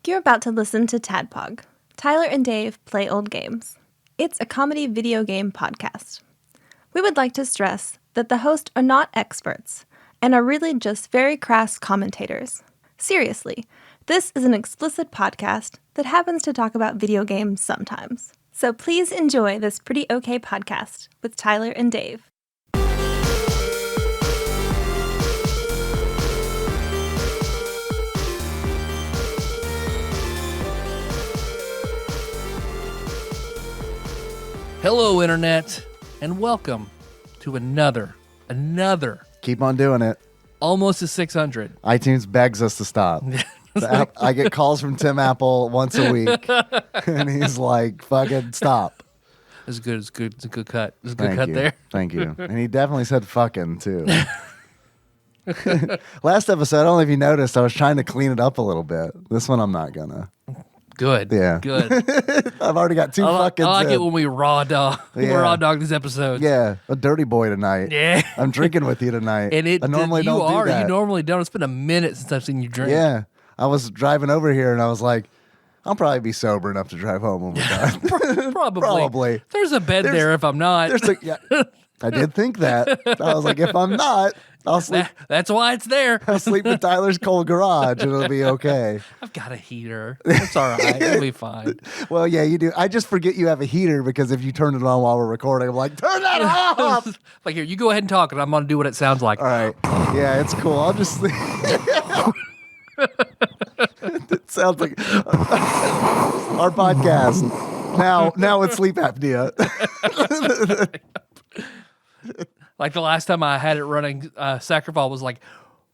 You're about to listen to TADPOG, Tyler and Dave Play Old Games. It's a comedy video game podcast. We would like to stress that the hosts are not experts and are really just very crass commentators. Seriously, this is an explicit podcast that happens to talk about video games sometimes. So please enjoy this pretty okay podcast with Tyler and Dave. Hello, Internet, and welcome to another, Keep on doing it. almost a 600. iTunes begs us to stop. I get calls from Tim Apple once a week, and he's like, fucking stop. It's good, it's good, it's a good cut. It's a good cut there. Thank you. And he definitely said fucking, too. Last episode, I don't know if you noticed, I was trying to clean it up a little bit. This one, I'm not gonna. Good. Yeah. Good. I've already got two fucking. I like it when we raw dog. We raw dog these episodes. Yeah, a dirty boy tonight. Yeah. I'm drinking with you tonight. And I normally don't do that. You normally don't. It's been a minute since I've seen you drink. Yeah. I was driving over here and I was like, I'll probably be sober enough to drive home when we're done. Probably. There's a bed there if I'm not. I did think that. I was like, if I'm not, I'll sleep. That's why it's there. I'll sleep in Tyler's cold garage and it'll be okay. I've got a heater. It's all right. It'll be fine. Well, yeah, you do. I just forget you have a heater because if you turn it on while we're recording, I'm like, turn that off. Like, here, you go ahead and talk, and I'm going to do what it sounds like. All right. Yeah, it's cool. I'll just sleep. It sounds like our podcast. Now it's sleep apnea. Like the last time I had it running, Sacrifice was like,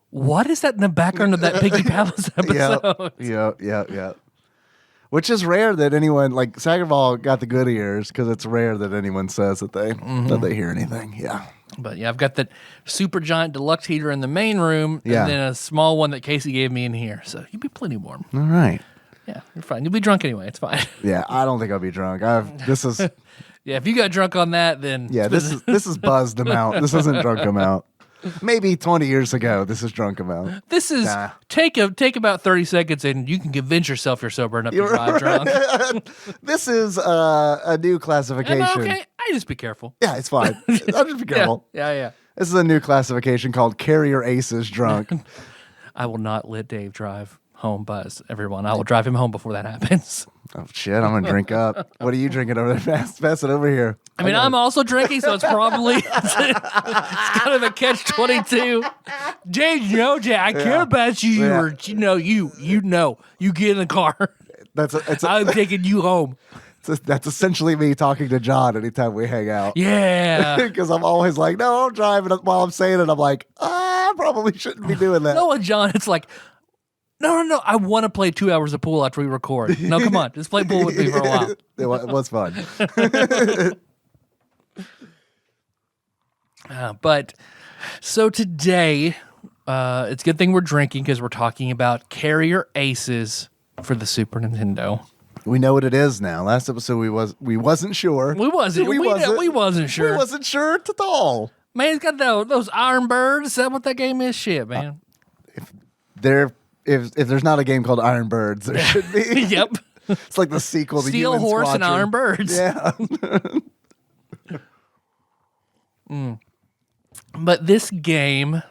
what is that in the background of that Piggy Palace episode? Yeah. Which is rare that anyone, like Sacrifice got the good ears because it's rare that anyone says that they hear anything. Yeah. But yeah, I've got that super giant deluxe heater in the main room Yeah. and then a small one that Casey gave me in here. So you'll be plenty warm. All right. Yeah, you're fine. You'll be drunk anyway. It's fine. Yeah, I don't think I'll be drunk. Yeah, if you got drunk on that, then Yeah, this is buzzed amount. This isn't drunk amount. Maybe 20 years ago, this is drunk amount. This is take about 30 seconds and you can convince yourself you're sober enough to drive drunk. This is a new classification. Okay, I just be careful. Yeah, it's fine. I'll just be careful. Yeah. This is a new classification called carrier aces drunk. I will not let Dave drive home buzz, everyone. I will drive him home before that happens. Oh shit, I'm gonna drink up. What are you drinking over there? Pass it over here. I mean, I'm also drinking, so it's probably it's kind of a catch-22. Jay, I care about you. Yeah. Or, you get in the car. I'm taking you home. That's essentially me talking to John anytime we hang out. Yeah. Because I'm always like, no, I'm driving. While I'm saying it, I'm like, I probably shouldn't be doing that. No, John, it's like, no. I want to play 2 hours of pool after we record. No, come on. Just play pool with me for a while. It was fun. But so today, it's a good thing we're drinking because we're talking about carrier aces for the Super Nintendo. We know what it is now. Last episode we wasn't sure. We wasn't sure. We wasn't sure at all. Man, it's got those iron birds. Is that what that game is? Shit, man. If there's not a game called Iron Birds, there should be. Yep. It's like the sequel to Steel Human Horse Squadron. and Iron Birds. Yeah. But this game,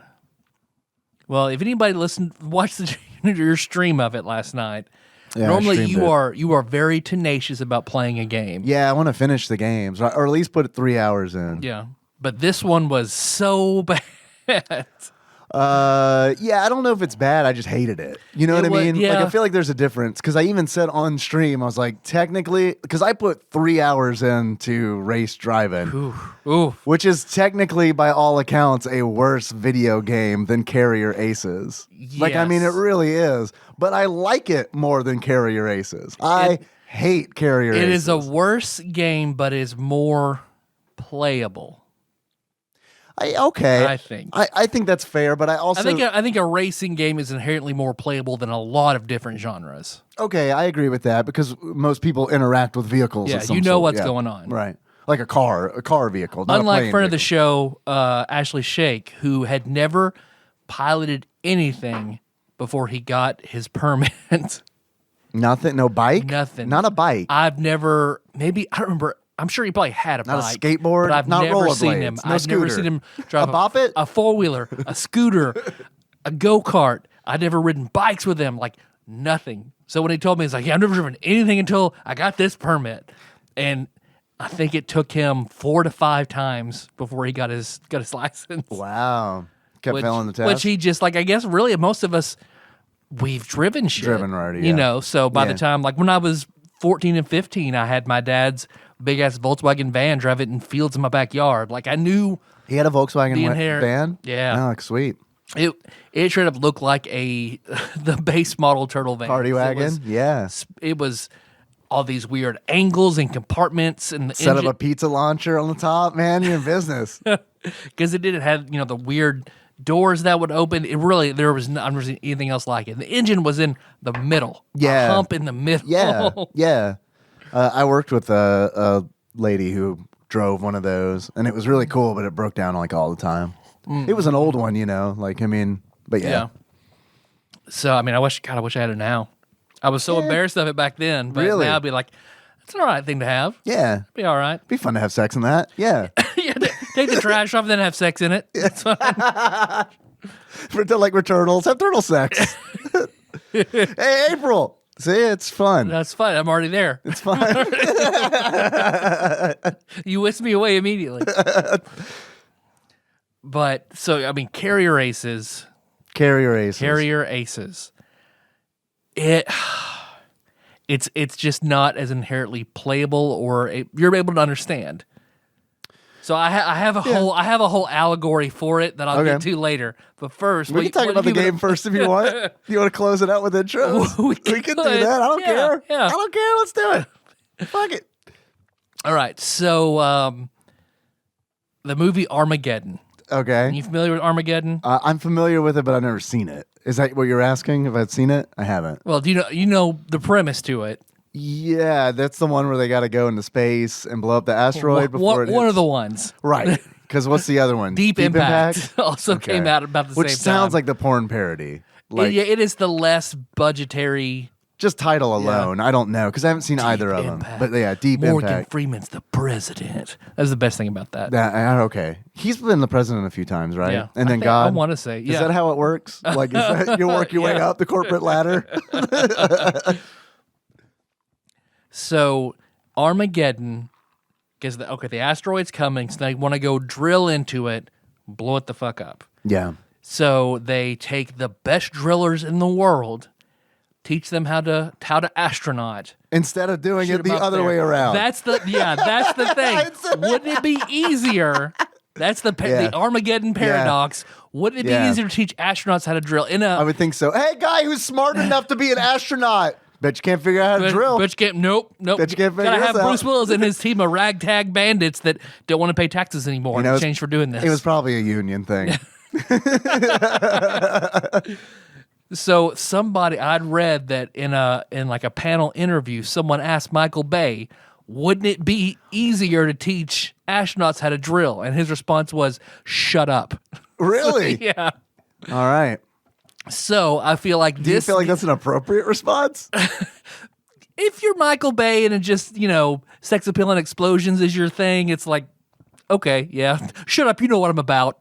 well, if anybody watched your stream of it last night, normally you are very tenacious about playing a game. Yeah, I want to finish the games, or at least put 3 hours in. Yeah, but this one was so bad. Yeah, I don't know if it's bad. I just hated it. You know what I mean? Yeah. Like, I feel like there's a difference because I even said on stream, I was like, technically, because I put 3 hours into race driving, which is technically, by all accounts, a worse video game than Carrier Aces. Yes. Like, I mean, it really is. But I like it more than Carrier Aces. I hate Carrier Aces. It is a worse game, but is more playable. I think. I think that's fair, but I think a racing game is inherently more playable than a lot of different genres. Okay, I agree with that because most people interact with vehicles. Yeah, of some you know sort. what's going on, right? Like a car vehicle. Not Unlike a friend of the vehicle. show, Ashley Shake, who had never piloted anything before he got his permit. Nothing? No bike? Nothing. Not a bike? I've never, maybe, I don't remember. I'm sure he probably had a Not bike. a skateboard? But I've Not never seen him. rollerblades? No I've never scooter? seen him drive A bop it? a four-wheeler, a scooter, a go-kart. I'd never ridden bikes with him, like nothing. So when he told me, he's like, yeah, I've never driven anything until I got this permit. And I think it took him 4 to 5 times before he got his license. Wow. Kept failing the test. Which he just, like, I guess really most of us, we've driven shit. Driven already, You yeah. know, so by Yeah. the time, like when I was 14 and 15, I had my dad's big-ass Volkswagen van, drive it in fields in my backyard. Like, I knew He had a Volkswagen the inherent- van? Yeah. Oh, like, sweet. it straight up looked like the base model turtle van. Party wagon? Yeah. It was all these weird angles and compartments and the Set up engine, a pizza launcher on the top, man. You're in business. because it didn't have, the weird doors that would open. It really, there was not, I've never seen anything else like it. The engine was in the middle. Yeah. A hump in the middle. Yeah. Yeah. I worked with a lady who drove one of those, and it was really cool, but it broke down like all the time. It was an old one, like, but yeah. Yeah. So, I wish I had it now. I was so embarrassed of it back then, but Really? now I'd be like, it's an all right thing to have. Yeah. Be all right. Be fun to have sex in that. Yeah. Yeah, take the trash off, then have sex in it. That's fine. Pretend like we're turtles. Have turtle sex. Hey, April. See, it's fun. That's fine. I'm already there. It's fun. You whisked me away immediately. But so carrier aces. Carrier aces. Carrier aces. It's just not as inherently playable, or you're able to understand. So I have a whole allegory for it that I'll get to later. But first, We can talk about the game first if you want. You want to close it out with intros? We can do could. that. I don't care. Yeah. I don't care. Let's do it. Fuck it. All right. So the movie Armageddon. Are Okay. you familiar with Armageddon? I'm familiar with it, but I've never seen it. Is that what you're asking? If I've seen it? I haven't. Well, do you know the premise to it? Yeah, that's the one where they got to go into space and blow up the asteroid before it One hits. of the ones. Right. Because what's the other one? Deep Impact. Also Okay. came out about the Which same time. sounds like the porn parody. Like, Yeah, it is the less budgetary. just title alone. I don't know because I haven't seen either of Impact. them. But yeah, Deep Morgan Impact. Freeman's the president. That's the best thing about that. Okay. He's been the president a few times, right? Yeah. And then I God. want to say, Is that how it works? Like, is that, you work your way Yeah. up the corporate ladder? So Armageddon, because the asteroid's coming, so they want to go drill into it, blow it the fuck up. Yeah. So they take the best drillers in the world, teach them how to astronaut. Instead of doing Shit it the about other there. way around. That's the thing. Wouldn't it be easier? That's the Armageddon paradox. Wouldn't it be Yeah. easier to teach astronauts how to drill in I a? would think so. Hey, guy who's smart enough to be an astronaut. Bet you can't figure out how to drill. But you can't. Nope. Bet you can't figure Gotta this have out. Bruce Willis and his team of ragtag bandits that don't want to pay taxes anymore in exchange for doing this. It was probably a union thing. So I'd read that in like a panel interview, someone asked Michael Bay, wouldn't it be easier to teach astronauts how to drill? And his response was, shut up. Really? Yeah. All right. So I feel like Do you feel like that's an appropriate response? if you're Michael Bay and it just, sex appeal and explosions is your thing, it's like, okay, yeah, shut up. You know what I'm about.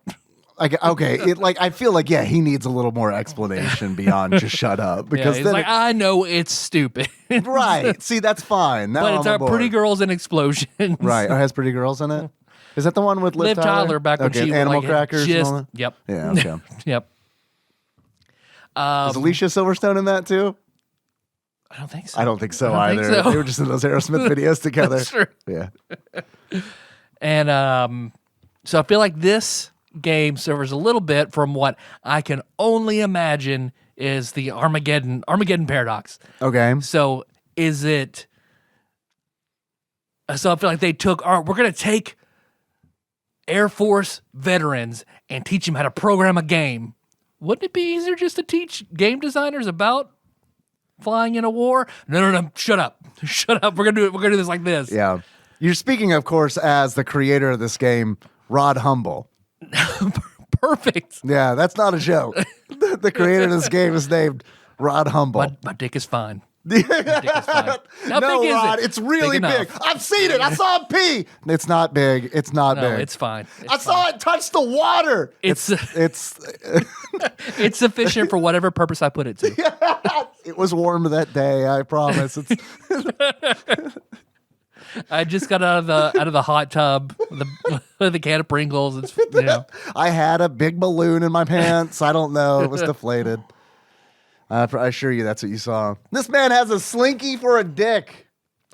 Okay. I feel like, he needs a little more explanation beyond just shut up. Because He's then like, I know it's stupid. right. See, that's fine. Now But it's I'm our aboard. pretty girls and explosions. Right. Oh, it has pretty girls in it? Is that the one with Liv Tyler back when okay. she Animal like, Crackers just, and all that? Yep. Yeah, okay. Yep. Is Alicia Silverstone in that too? I don't think so. I don't think so I don't either. think so. They were just in those Aerosmith videos together. That's true. Yeah. And so I feel like this game suffers a little bit from what I can only imagine is the Armageddon paradox. Okay. So is it? So I feel like they took. All right, we're gonna take Air Force veterans and teach them how to program a game. Wouldn't it be easier just to teach game designers about flying in a war? No. Shut up. Shut up. We're gonna do this like this. Yeah. You're speaking, of course, as the creator of this game, Rod Humble. Perfect. Yeah, that's not a joke. The creator of this game is named Rod Humble. My dick is fine. Dick is fine. How no, big is Rod, it? it's really Big big. enough. I've seen it. I saw it pee. It's not big. It's not No, big. it's fine. I saw it touch the water. It's It's sufficient for whatever purpose I put it to. it was warm that day. I promise. It's I just got out of the hot tub, the can of Pringles. It's, you know. I had a big balloon in my pants. I don't know. It was deflated. I assure you that's what you saw. This man has a slinky for a dick.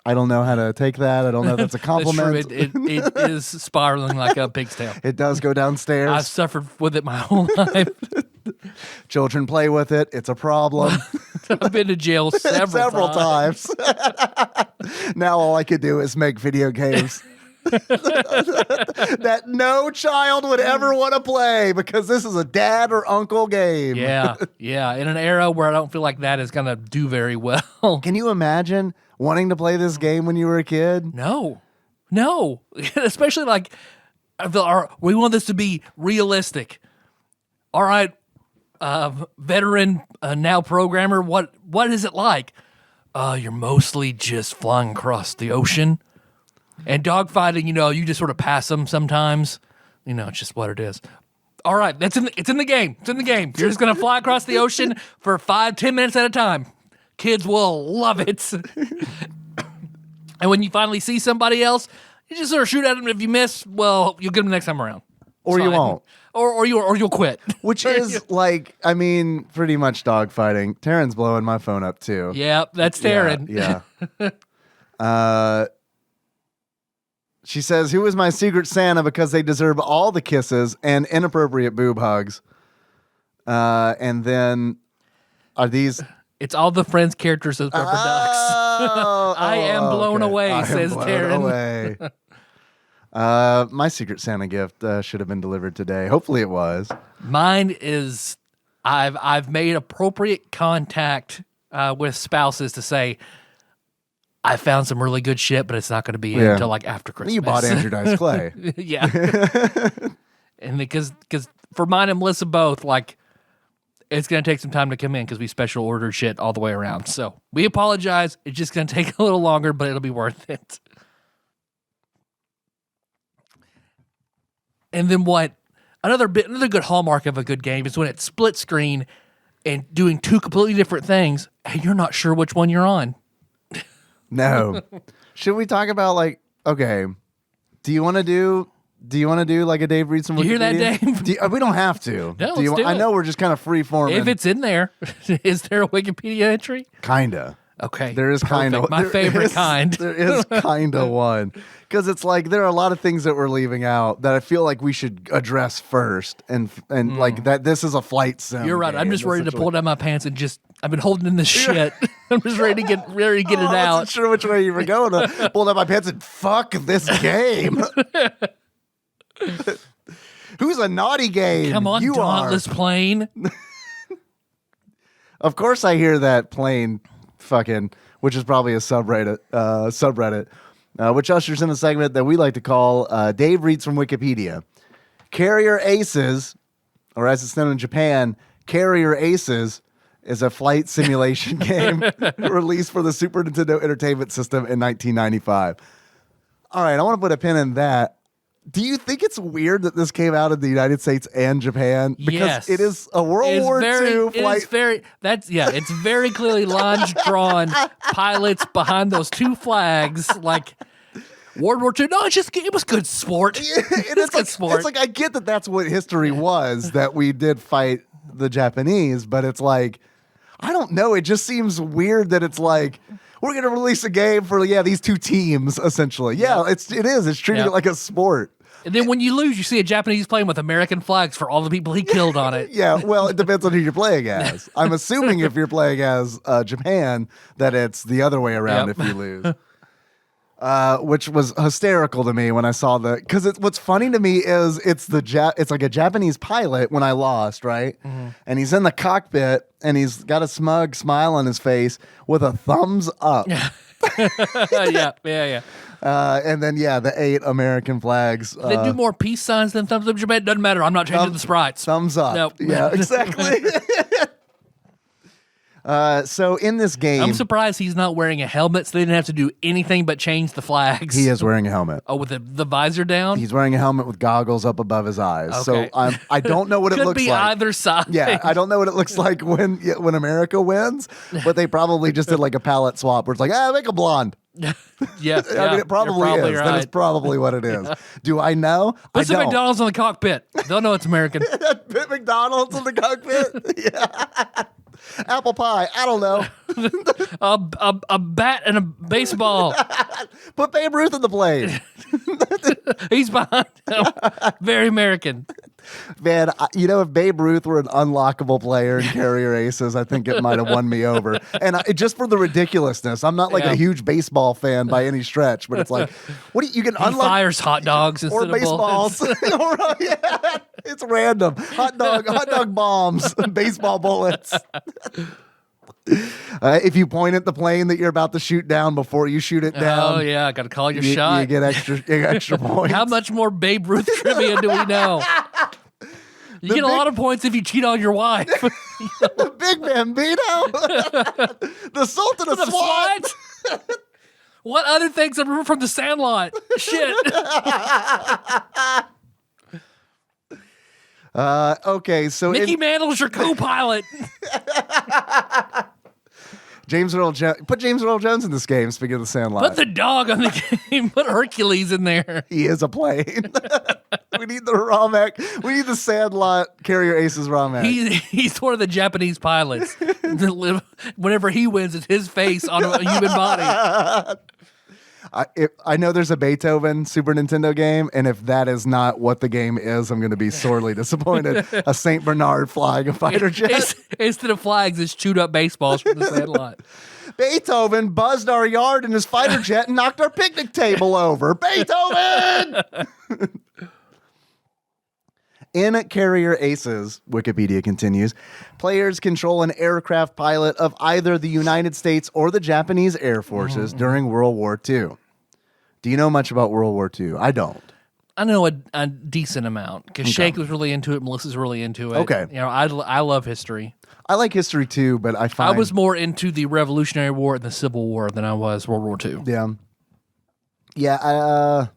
I don't know how to take that. I don't know if that's a compliment. That's true. It is spiraling like a pig's tail. It does go downstairs. I've suffered with it my whole life. Children play with it. It's a problem. I've been to jail several times. Now all I could do is make video games that no child would ever want to play because this is a dad or uncle game. Yeah. In an era where I don't feel like that is going to do very well. Can you imagine wanting to play this game when you were a kid? No. Especially like, we want this to be realistic. All right, veteran, now programmer, what is it like? You're mostly just flying across the ocean. And dogfighting, you just sort of pass them sometimes. It's just what it is. All right, it's in the game. It's in the game. You're just going to fly across the ocean for 5-10 minutes at a time. Kids will love it. And when you finally see somebody else, you just sort of shoot at them. If you miss, well, you'll get them next time around. Or you won't. Or you'll quit. Which is pretty much dogfighting. Taryn's blowing my phone up too. Yeah, that's Taryn. Yeah. She says, "Who is my secret Santa because they deserve all the kisses and inappropriate boob hugs." And then are these? It's all the Friends characters of Rubber Ducks. I am blown away, says Taryn. My secret Santa gift should have been delivered today. Hopefully it was. Mine is I've made appropriate contact with spouses to say I found some really good shit, but it's not going to be until like after Christmas. You bought Andrew Dice Clay. Yeah. And because for mine and Melissa both, like, it's going to take some time to come in because we special ordered shit all the way around. So we apologize. It's just going to take a little longer, but it'll be worth it. And then what? Another good hallmark of a good game is when it's split screen and doing two completely different things, and you're not sure which one you're on. No. Should we talk about okay, do you want to do like a Dave reads some Wikipedia? You hear that, Dave? We don't have to. No, let's do it. I know we're just kind of free forming. If it's in there, is there a Wikipedia entry? Kinda. Okay. There is kind of my favorite kind. There is kind of one. Because it's like there are a lot of things that we're leaving out that I feel like we should address first, and like that. This is a flight sim. You're right. Game, I'm just ready to pull down my pants and I've been holding in this shit. I'm just ready to get it out. I wasn't sure which way you were going. To pull down my pants and fuck this game. Who's a naughty game? Come on, you dauntless plane. Of course, I hear that plane fucking, which is probably a subreddit, which ushers in a segment that we like to call Dave Reads from Wikipedia. Carrier Aces, or as it's known in Japan, Carrier Aces, is a flight simulation game released for the Super Nintendo Entertainment System in 1995. All right, I want to put a pin in that. Do you think it's weird that this came out in the United States and Japan? Because it is a World War II flight. It's very clearly lines drawn, pilots behind those two flags, like World War II. No, it was good sport. It's good sport. It's like, I get that that's what history was, that we did fight the Japanese, but it's like, I don't know. It just seems weird that it's like, we're going to release a game for, these two teams, essentially. Yeah, it is. It's treating it like a sport. And then when you lose, you see a Japanese plane with American flags for all the people he killed on it. Yeah, well, it depends on who you're playing as. I'm assuming if you're playing as Japan, that it's the other way around if you lose. Which was hysterical to me when I saw because what's funny to me is it's like a Japanese pilot when I lost, right? Mm-hmm. And he's in the cockpit and he's got a smug smile on his face with a thumbs up. Yeah. And then the 8 American flags. They do more peace signs than thumbs up. Japan doesn't matter. I'm not changing the sprites. Thumbs up. Nope. Yeah, exactly. So in this game, I'm surprised he's not wearing a helmet, so they didn't have to do anything but change the flags. He is wearing a helmet. Oh, with the visor down? He's wearing a helmet with goggles up above his eyes. Okay. So I don't know what it looks Could be like. either side. Yeah, I don't know what it looks like when America wins, but they probably just did like a palette swap where it's like, make a blonde. Yeah, I mean, it probably is. Right. That is probably what it is. Do I know? Put some I don't. McDonald's in the cockpit. They'll know it's American. Put McDonald's in the cockpit? Yeah. Apple pie. I don't know. a bat and a baseball. Put Babe Ruth in the plane. He's behind him. Very American. Man, if Babe Ruth were an unlockable player in Carrier Aces, I think it might have won me over. And just for the ridiculousness, I'm not like a huge baseball fan by any stretch, but it's like, you can He fires hot dogs instead or of baseballs. Yeah, it's random. Hot dog bombs, baseball bullets. If you point at the plane that you're about to shoot down before you shoot it down, oh yeah, got to call your shot. You get extra points. How much more Babe Ruth trivia do we know? You get a lot of points if you cheat on your wife. The Big Bambino, the Sultan of Swat. What other things I remember from The Sandlot? Shit. Okay, so Mickey Mantle's your co-pilot. Put James Earl Jones in this game. Speaking of The Sandlot, Put the dog on the game. Put Hercules in there. He is a plane. We need the raw mech. We need the Sandlot Carrier Aces raw mech. He's one of the Japanese pilots. Whenever he wins, it's his face on a human body. I know there's a Beethoven Super Nintendo game, and if that is not what the game is, I'm going to be sorely disappointed. A Saint Bernard flying a fighter jet. Instead of flags, it's chewed up baseballs from the Sandlot. Beethoven buzzed our yard in his fighter jet and knocked our picnic table over. Beethoven! In Carrier Aces, Wikipedia continues, players control an aircraft pilot of either the United States or the Japanese Air Forces during World War II. Do you know much about World War II? I don't. I know a decent amount because Shake was really into it. Melissa's really into it. Okay. I love history. I like history too, but I was more into the Revolutionary War and the Civil War than I was World War II. Yeah. Yeah,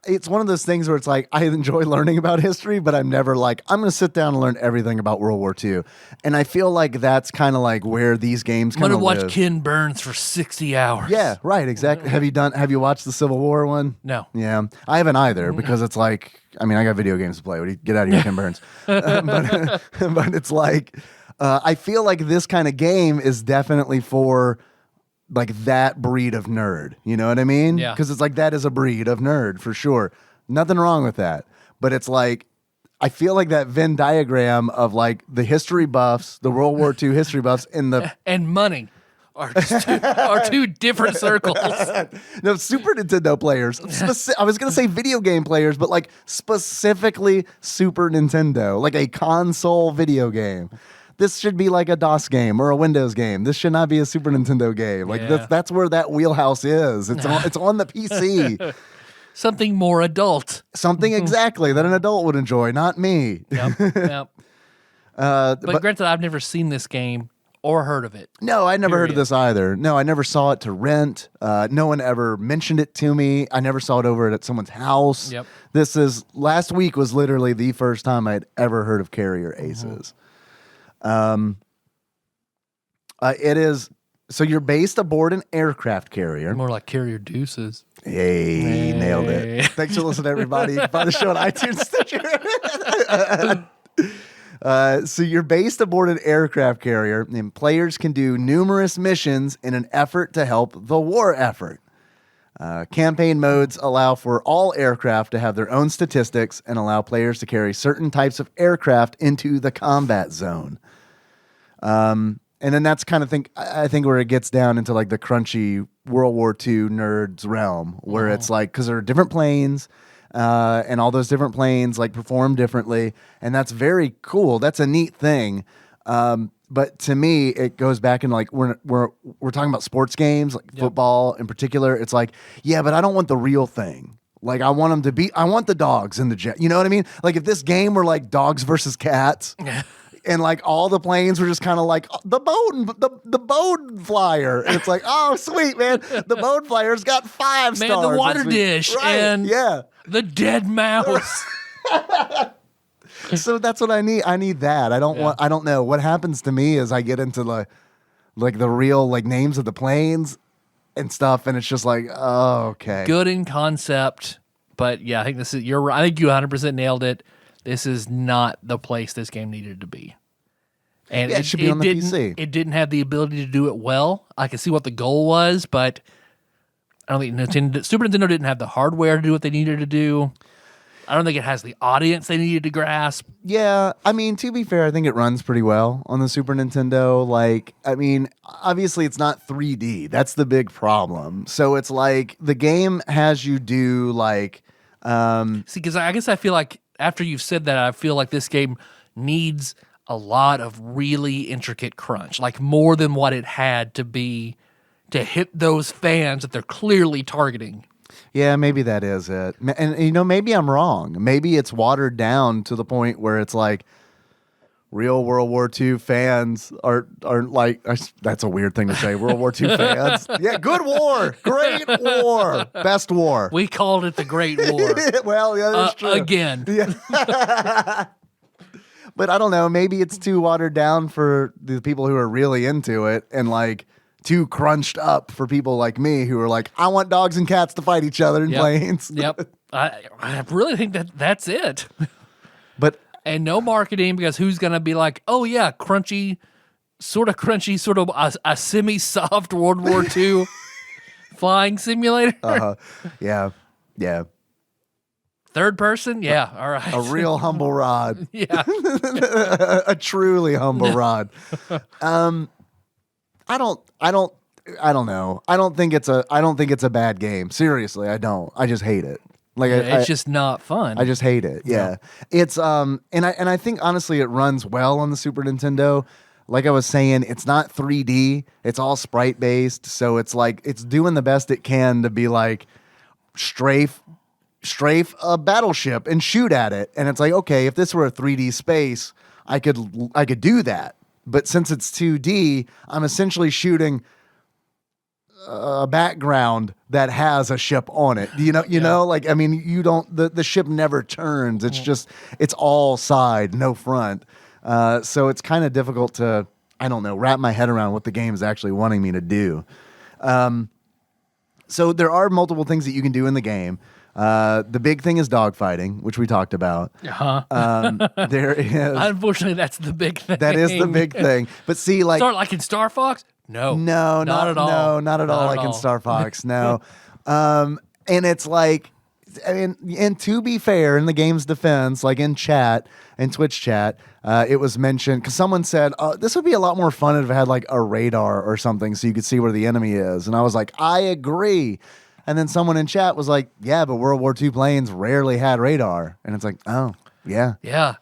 it's one of those things where it's like, I enjoy learning about history, but I'm never like, I'm going to sit down and learn everything about World War II. And I feel like that's kind of like where these games kind of live. I'm going to watch Ken Burns for 60 hours. Yeah, right, exactly. Have you watched the Civil War one? No. Yeah, I haven't either because it's like, I mean, I got video games to play. Get out of here, Ken Burns. But it's like, I feel like this kind of game is definitely for like that breed of nerd. You know what I mean? Yeah. Because it's like that is a breed of nerd for sure. Nothing wrong with that. But it's like, I feel like that Venn diagram of like the history buffs, the World War II history buffs, and money are two different circles. No, Super Nintendo players. I was going to say video game players, but like specifically Super Nintendo, like a console video game. This should be like a DOS game or a Windows game. This should not be a Super Nintendo game. Like that's where that wheelhouse is. It's on the PC. Something more adult. Something exactly that an adult would enjoy, not me. Yep. But granted, I've never seen this game or heard of it. No, I never heard of this either. No, I never saw it to rent. No one ever mentioned it to me. I never saw it over at someone's house. Yep. Last week was literally the first time I'd ever heard of Carrier Aces. It is, so you're based aboard an aircraft carrier. More like Carrier Deuces. Hey, nailed it. Thanks for listening, everybody. Find the show on iTunes, Stitcher. So you're based aboard an aircraft carrier, and players can do numerous missions in an effort to help the war effort. Campaign modes allow for all aircraft to have their own statistics and allow players to carry certain types of aircraft into the combat zone. And then that's kind of I think where it gets down into like the crunchy World War II nerds realm, where it's like, because there are different planes, and all those different planes like perform differently, and that's very cool. That's a neat thing. But to me, it goes back in like we're talking about sports games, like football in particular. It's like, yeah, but I don't want the real thing. Like I want the dogs in the jet. You know what I mean? Like if this game were like dogs versus cats. and like all the planes were just kind of like the bone flyer. And it's like, oh sweet man, the bone flyer's got 5 stars. Man, the water dish and the dead mouse. So that's what I need. I need that. I don't know what happens to me as I get into the real like names of the planes and stuff, and it's just like, oh, okay. Good in concept, but yeah, I think you're right. I think you 100% nailed it. This is not the place this game needed to be. And it should be on the PC. It didn't have the ability to do it well. I can see what the goal was, but I don't think Super Nintendo didn't have the hardware to do what they needed to do. I don't think it has the audience they needed to grasp. Yeah, I mean, to be fair, I think it runs pretty well on the Super Nintendo. Like, I mean, obviously it's not 3D. That's the big problem. So it's like the game has you do like... See, because I guess I feel like after you've said that, I feel like this game needs a lot of really intricate crunch, like more than what it had to be to hit those fans that they're clearly targeting. Yeah, maybe that is it. And, you know, maybe I'm wrong. Maybe it's watered down to the point where it's like real World War II fans aren't like, that's a weird thing to say, World War II fans. Yeah, good war. Great war. Best war. We called it the Great War. Well, yeah, that's true. Again. Yeah. But I don't know. Maybe it's too watered down for the people who are really into it and like too crunched up for people like me who are like, I want dogs and cats to fight each other in planes. Yep. I really think that's it. But and no marketing, because who's going to be like, oh yeah, crunchy, sort of a semi-soft World War II flying simulator? Yeah. Yeah. Third person? Yeah, all right. A real humble rod. Yeah. A truly humble rod. I don't know. I don't think it's a bad game. Seriously, I don't. I just hate it. Like it's just not fun. I just hate it. Yeah. It's and I think honestly it runs well on the Super Nintendo. Like I was saying, it's not 3D. It's all sprite based, so it's like it's doing the best it can to be like strafe a battleship and shoot at it. And it's like, okay, if this were a 3D space, I could do that. But since it's 2D, I'm essentially shooting a background that has a ship on it. You know, like, I mean, you don't, the ship never turns. It's just, it's all side, no front. So it's kind of difficult to, I don't know, wrap my head around what the game is actually wanting me to do. So there are multiple things that you can do in the game. The big thing is dogfighting, which we talked about. There is. Unfortunately, that's the big thing. That is the big thing. But see, like in Star Fox? No, not at all. No, not at all. Like in Star Fox, no. And it's like, I mean, and to be fair, in the game's defense, like in chat, in Twitch chat, it was mentioned because someone said this would be a lot more fun if it had like a radar or something, so you could see where the enemy is. And I was like, I agree. And then someone in chat was like, yeah, but World War II planes rarely had radar. And it's like, oh, yeah. Yeah.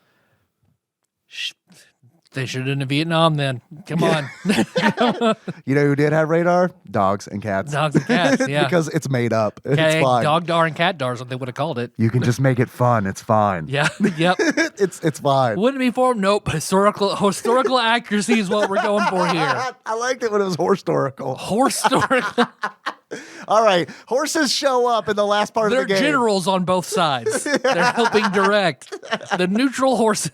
They should have been in Vietnam then. Come on. You know who did have radar? Dogs and cats. Dogs and cats, yeah. Because it's made up. It's fine. Dog dar and cat dar is what they would have called it. You can just make it fun. It's fine. Yeah. Yep. It's fine. Wouldn't it be for? Nope. Historical accuracy is what we're going for here. I liked it when it was historical. Historical. All right, horses show up in the last part of the game. They're generals on both sides. They're helping direct the neutral horses.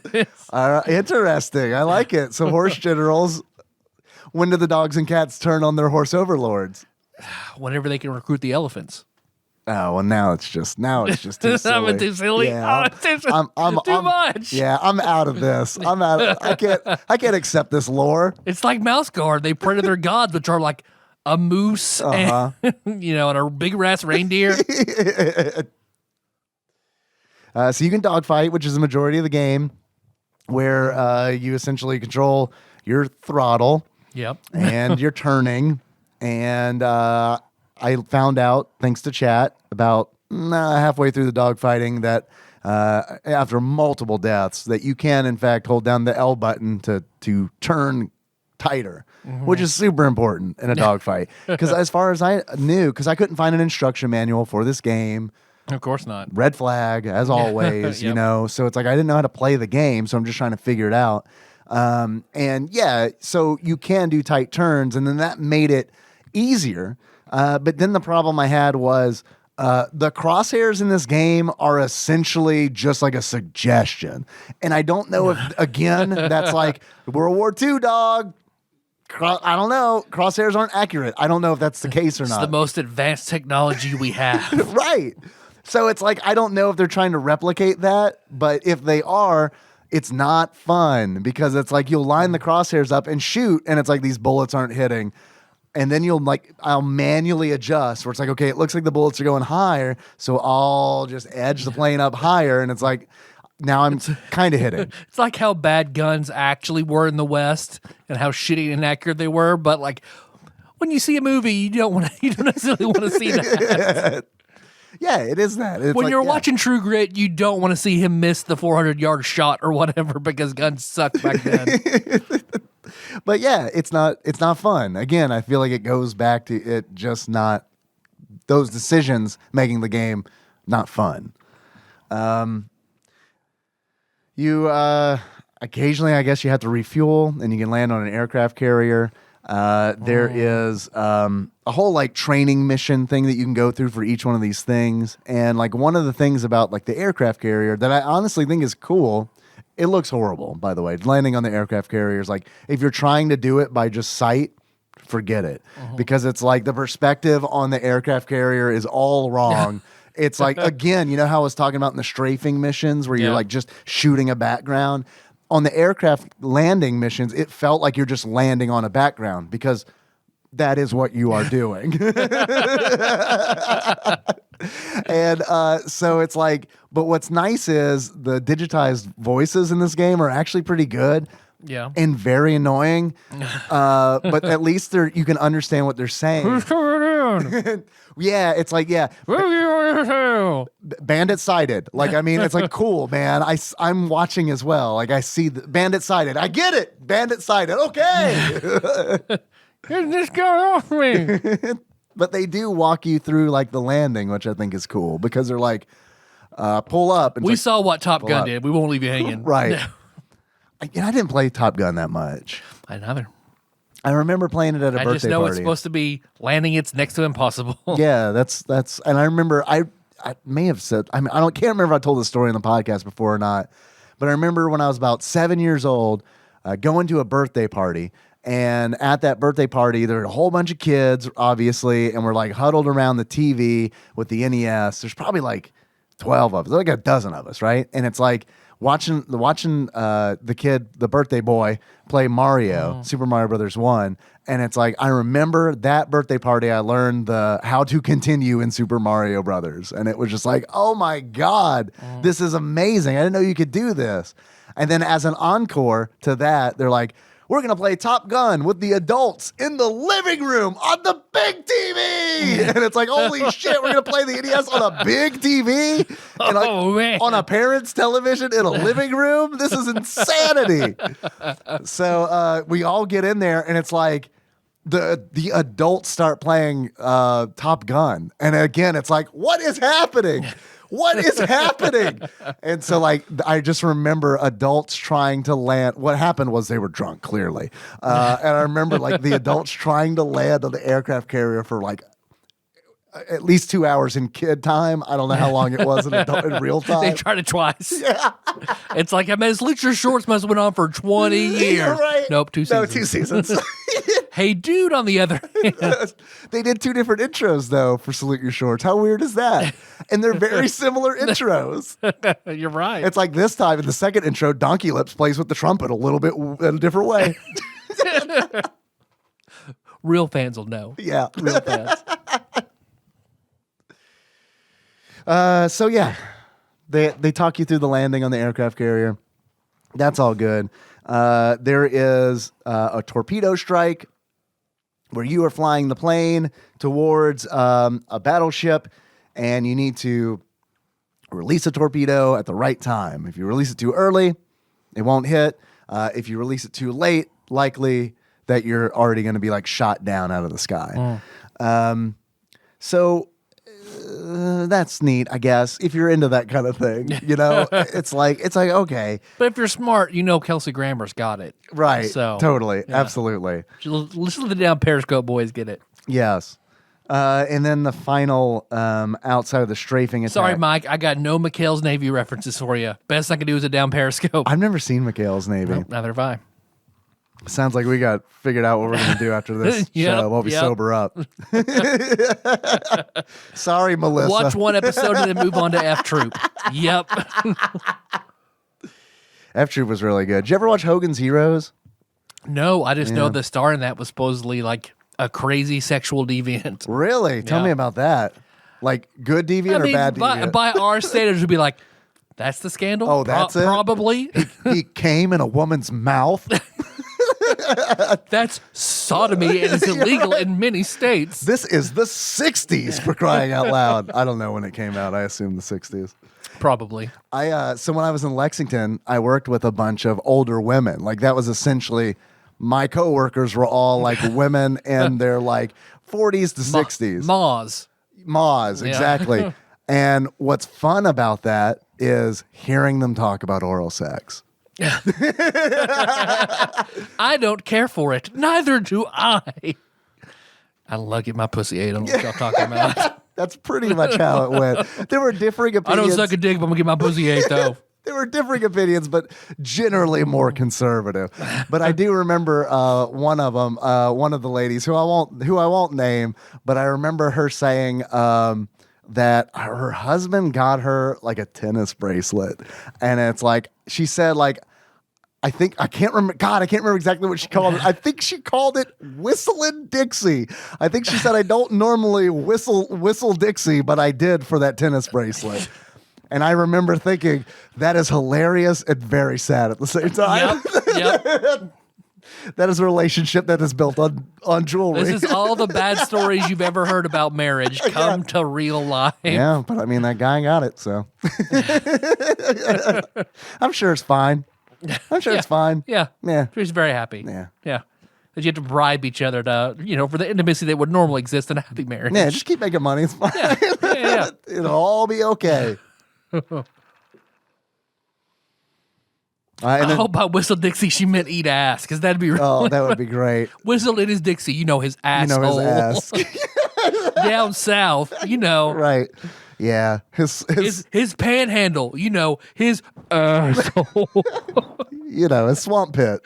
Interesting. I like it. So horse generals. When do the dogs and cats turn on their horse overlords? Whenever they can recruit the elephants. Oh, well, now it's just too silly. I'm too silly. Yeah, too much. Yeah, I'm out of this. I can't accept this lore. It's like Mouse Guard. They pray to their gods, which are like a moose and, and a big ass reindeer. So you can dogfight, which is the majority of the game, where you essentially control your throttle. Yep. And you're turning. And I found out, thanks to chat, about halfway through the dogfighting that after multiple deaths, that you can, in fact, hold down the L button to turn tighter, which is super important in a dogfight. Because as far as I knew, because I couldn't find an instruction manual for this game. Of course not. Red flag, as always, Yep. So it's like I didn't know how to play the game, so I'm just trying to figure it out. And yeah, so you can do tight turns, and then that made it easier. But then the problem I had was the crosshairs in this game are essentially just like a suggestion. And I don't know if, again, that's like World War II, dog. I don't know. Crosshairs aren't accurate. I don't know if that's the case or not. It's the most advanced technology we have. Right. So it's like, I don't know if they're trying to replicate that, but if they are, it's not fun because it's like you'll line the crosshairs up and shoot, and it's like these bullets aren't hitting. And then I'll manually adjust where it's like, okay, it looks like the bullets are going higher, so I'll just edge the plane up higher, and it's like, now I'm kind of hitting. It's like how bad guns actually were in the West and how shitty and inaccurate they were, but like when you see a movie, you don't necessarily want to see that. Yeah, it is that. It's when you're watching True Grit, you don't want to see him miss the 400-yard shot or whatever because guns sucked back then. But yeah, it's not fun. Again, I feel like it goes back to it just not those decisions making the game not fun. You occasionally, I guess, you have to refuel, and you can land on an aircraft carrier. There is a whole like training mission thing that you can go through for each one of these things. And like one of the things about like the aircraft carrier that I honestly think is cool, it looks horrible, by the way. Landing on the aircraft carrier is like, if you're trying to do it by just sight, forget it. Because it's like the perspective on the aircraft carrier is all wrong. It's like, again, you know how I was talking about in the strafing missions where you're like just shooting a background? On the aircraft landing missions, it felt like you're just landing on a background because that is what you are doing. And so it's like, but what's nice is the digitized voices in this game are actually pretty good. Yeah. And very annoying. But at least you can understand what they're saying. Yeah, it's like, Bandit sighted. Like, I mean, it's like, cool, man. I'm watching as well. Like, I see the Bandit sighted. I get it. Bandit sighted. Okay. Get this guy off me. But they do walk you through like the landing, which I think is cool because they're like, pull up. And we saw what Top Gun did. We won't leave you hanging. Right. I didn't play Top Gun that much. I neither. I remember playing it at a birthday party. I just know it's supposed to be landing. It's next to impossible. Yeah, that's. And I remember I may have said. I mean, can't remember if I told the story in the podcast before or not. But I remember when I was about 7 years old, going to a birthday party, and at that birthday party, there were a whole bunch of kids, obviously, and we're like huddled around the TV with the NES. There's probably like 12 of us, like a dozen of us, right? And it's like watching the birthday boy play Mario, Super Mario Brothers 1. And it's like, I remember that birthday party, I learned the how to continue in Super Mario Brothers. And it was just like, oh my God, this is amazing. I didn't know you could do this. And then as an encore to that, they're like, we're going to play Top Gun with the adults in the living room on the big TV. And it's like, holy shit, we're going to play the NES on a big TV? And like, man. On a parent's television in a living room? This is insanity. So we all get in there, and it's like the adults start playing Top Gun. And again, it's like, what is happening? What is happening? And so, like, I just remember adults trying to land. What happened was they were drunk, clearly. And I remember, like, the adults trying to land on the aircraft carrier for, like, at least 2 hours in kid time. I don't know how long it was in real time. They tried it twice. Yeah. It's like, I mean, Salute Your Shorts must have went on for 20 years. You're right. Nope, 2 seasons. No, 2 seasons. Hey, dude, on the other hand. They did 2 different intros, though, for Salute Your Shorts. How weird is that? And they're very similar intros. You're right. It's like this time in the second intro, Donkey Lips plays with the trumpet a little bit in a different way. Real fans will know. Yeah. Real fans. So yeah, they talk you through the landing on the aircraft carrier. That's all good. There is a torpedo strike where you are flying the plane towards a battleship, and you need to release a torpedo at the right time. If you release it too early, it won't hit. If you release it too late, likely that you're already going to be like shot down out of the sky. So that's neat, I guess, if you're into that kind of thing. You know, it's like okay. But if you're smart, Kelsey Grammer's got it. Right. So totally. Yeah. Absolutely. Listen to the damn Periscope boys get it. Yes. And then the final outside of the strafing attack. Sorry, Mike. I got no McHale's Navy references for you. Best I can do is a down Periscope. I've never seen McHale's Navy. Nope, neither have I. Sounds like we got figured out what we're going to do after this show while we sober up. Sorry, Melissa. Watch one episode and then move on to F Troop. Yep. F Troop was really good. Did you ever watch Hogan's Heroes? No, I just know the star in that was supposedly like a crazy sexual deviant. Really? Tell me about that. Like good deviant or bad deviant? By our standards, would be like, that's the scandal? Oh, that's it? Probably. He came in a woman's mouth? That's sodomy and it's illegal in many states. This is the 60s, for crying out loud. I don't know when it came out. I assume the 60s. Probably. So when I was in Lexington, I worked with a bunch of older women. Like that was essentially my coworkers were all like women in their like 40s to 60s. Ma's, exactly. And what's fun about that is hearing them talk about oral sex. I don't care for it. Neither do I. I love getting my pussy ate. I don't know what y'all talking about. That's pretty much how it went. There were differing opinions. I don't suck a dick, but I'm going to get my pussy ate, though. There were differing opinions, but generally more conservative. But I do remember one of them, one of the ladies who I won't name, but I remember her saying that her husband got her like a tennis bracelet, and it's like she said like. I can't remember exactly what she called it. I think she called it Whistling Dixie. I think she said, I don't normally whistle Dixie, but I did for that tennis bracelet. And I remember thinking, that is hilarious and very sad at the same time. Yep. That is a relationship that is built on jewelry. This is all the bad stories you've ever heard about marriage come to real life. Yeah, but I mean, that guy got it, so. I'm sure it's fine. It's fine. Yeah. She's very happy. Yeah. That you have to bribe each other to, for the intimacy that would normally exist in a happy marriage. Yeah, just keep making money. It's fine. Yeah. It'll all be okay. I hope by Whistle Dixie she meant eat ass, because that'd be really Oh, that would be great. Whistle in his Dixie, his asshole. His ass. Down south, Right. Yeah. His panhandle, his asshole. His swamp pit.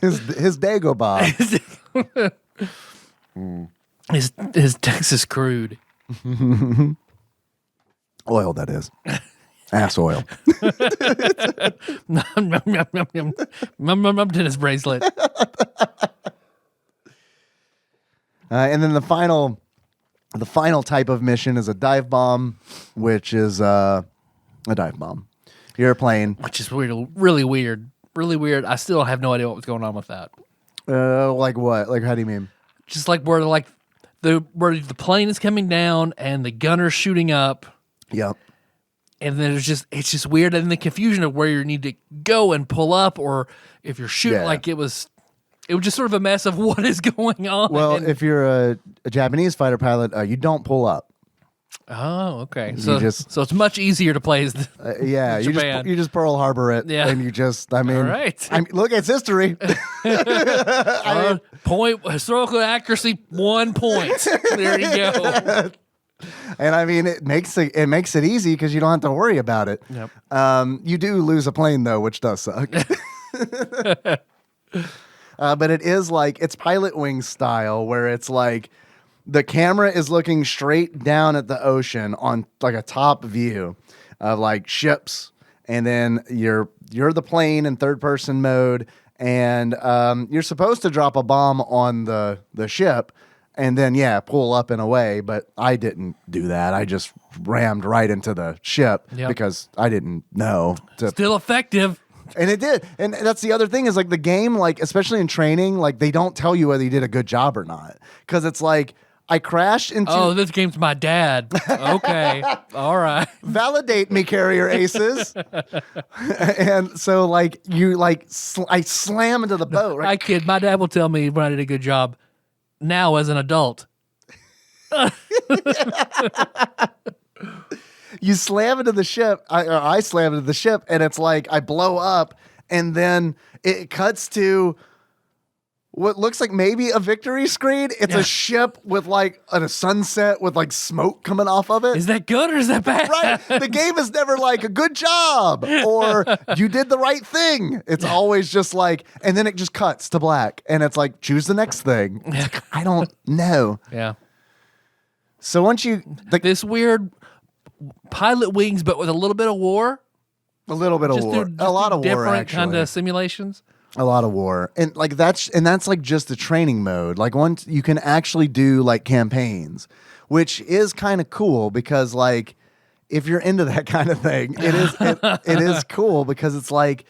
his Dagobah. His Texas crude. Oil, that is. Ass oil. Tennis bracelet. And then the final type of mission is a dive bomb, which is a dive bomb. You're playing, which is weird, really weird. I still have no idea what was going on with that. Like what? Like how do you mean? Just like where the plane is coming down and the gunner's shooting up. Yep. And then it's just weird, and the confusion of where you need to go and pull up, or if you're shooting, it was just sort of a mess of what is going on. Well, if you're a Japanese fighter pilot, you don't pull up. Oh, okay. So it's much easier to play as you just Pearl Harbor it, and you just, all right. Look, it's history. Point historical accuracy 1 point. There you go. And it makes it easy because you don't have to worry about it. Yep. You do lose a plane though, which does suck. But it is like it's Pilot Wing style, where it's like the camera is looking straight down at the ocean on like a top view of like ships, and then you're the plane in third person mode, and you're supposed to drop a bomb on the ship. And then, pull up and away. But I didn't do that. I just rammed right into the ship because I didn't know. Still effective. And it did. And that's the other thing is like the game, like especially in training, like they don't tell you whether you did a good job or not. Because it's like I crashed into... Oh, this game's my dad. Okay. All right. Validate me, carrier aces. And so like you like I slam into the boat. Right? I kid. My dad will tell me when I did a good job. Now as an adult. You slam into the ship, I slam into the ship, and it's like I blow up, and then it cuts to what looks like maybe a victory screen. It's a ship with like a sunset with like smoke coming off of it. Is that good or is that bad? Right. The game is never like a good job or you did the right thing. It's always just like, and then it just cuts to black and it's like, choose the next thing. It's like, I don't know. Yeah. So once you... this weird pilot wings, but with a little bit of war. A little bit of war. A lot of war, different actually. kind of simulations. A lot of war. And like that's like just the training mode. Like once you can actually do like campaigns, which is kind of cool because like if you're into that kind of thing, it is cool because it's like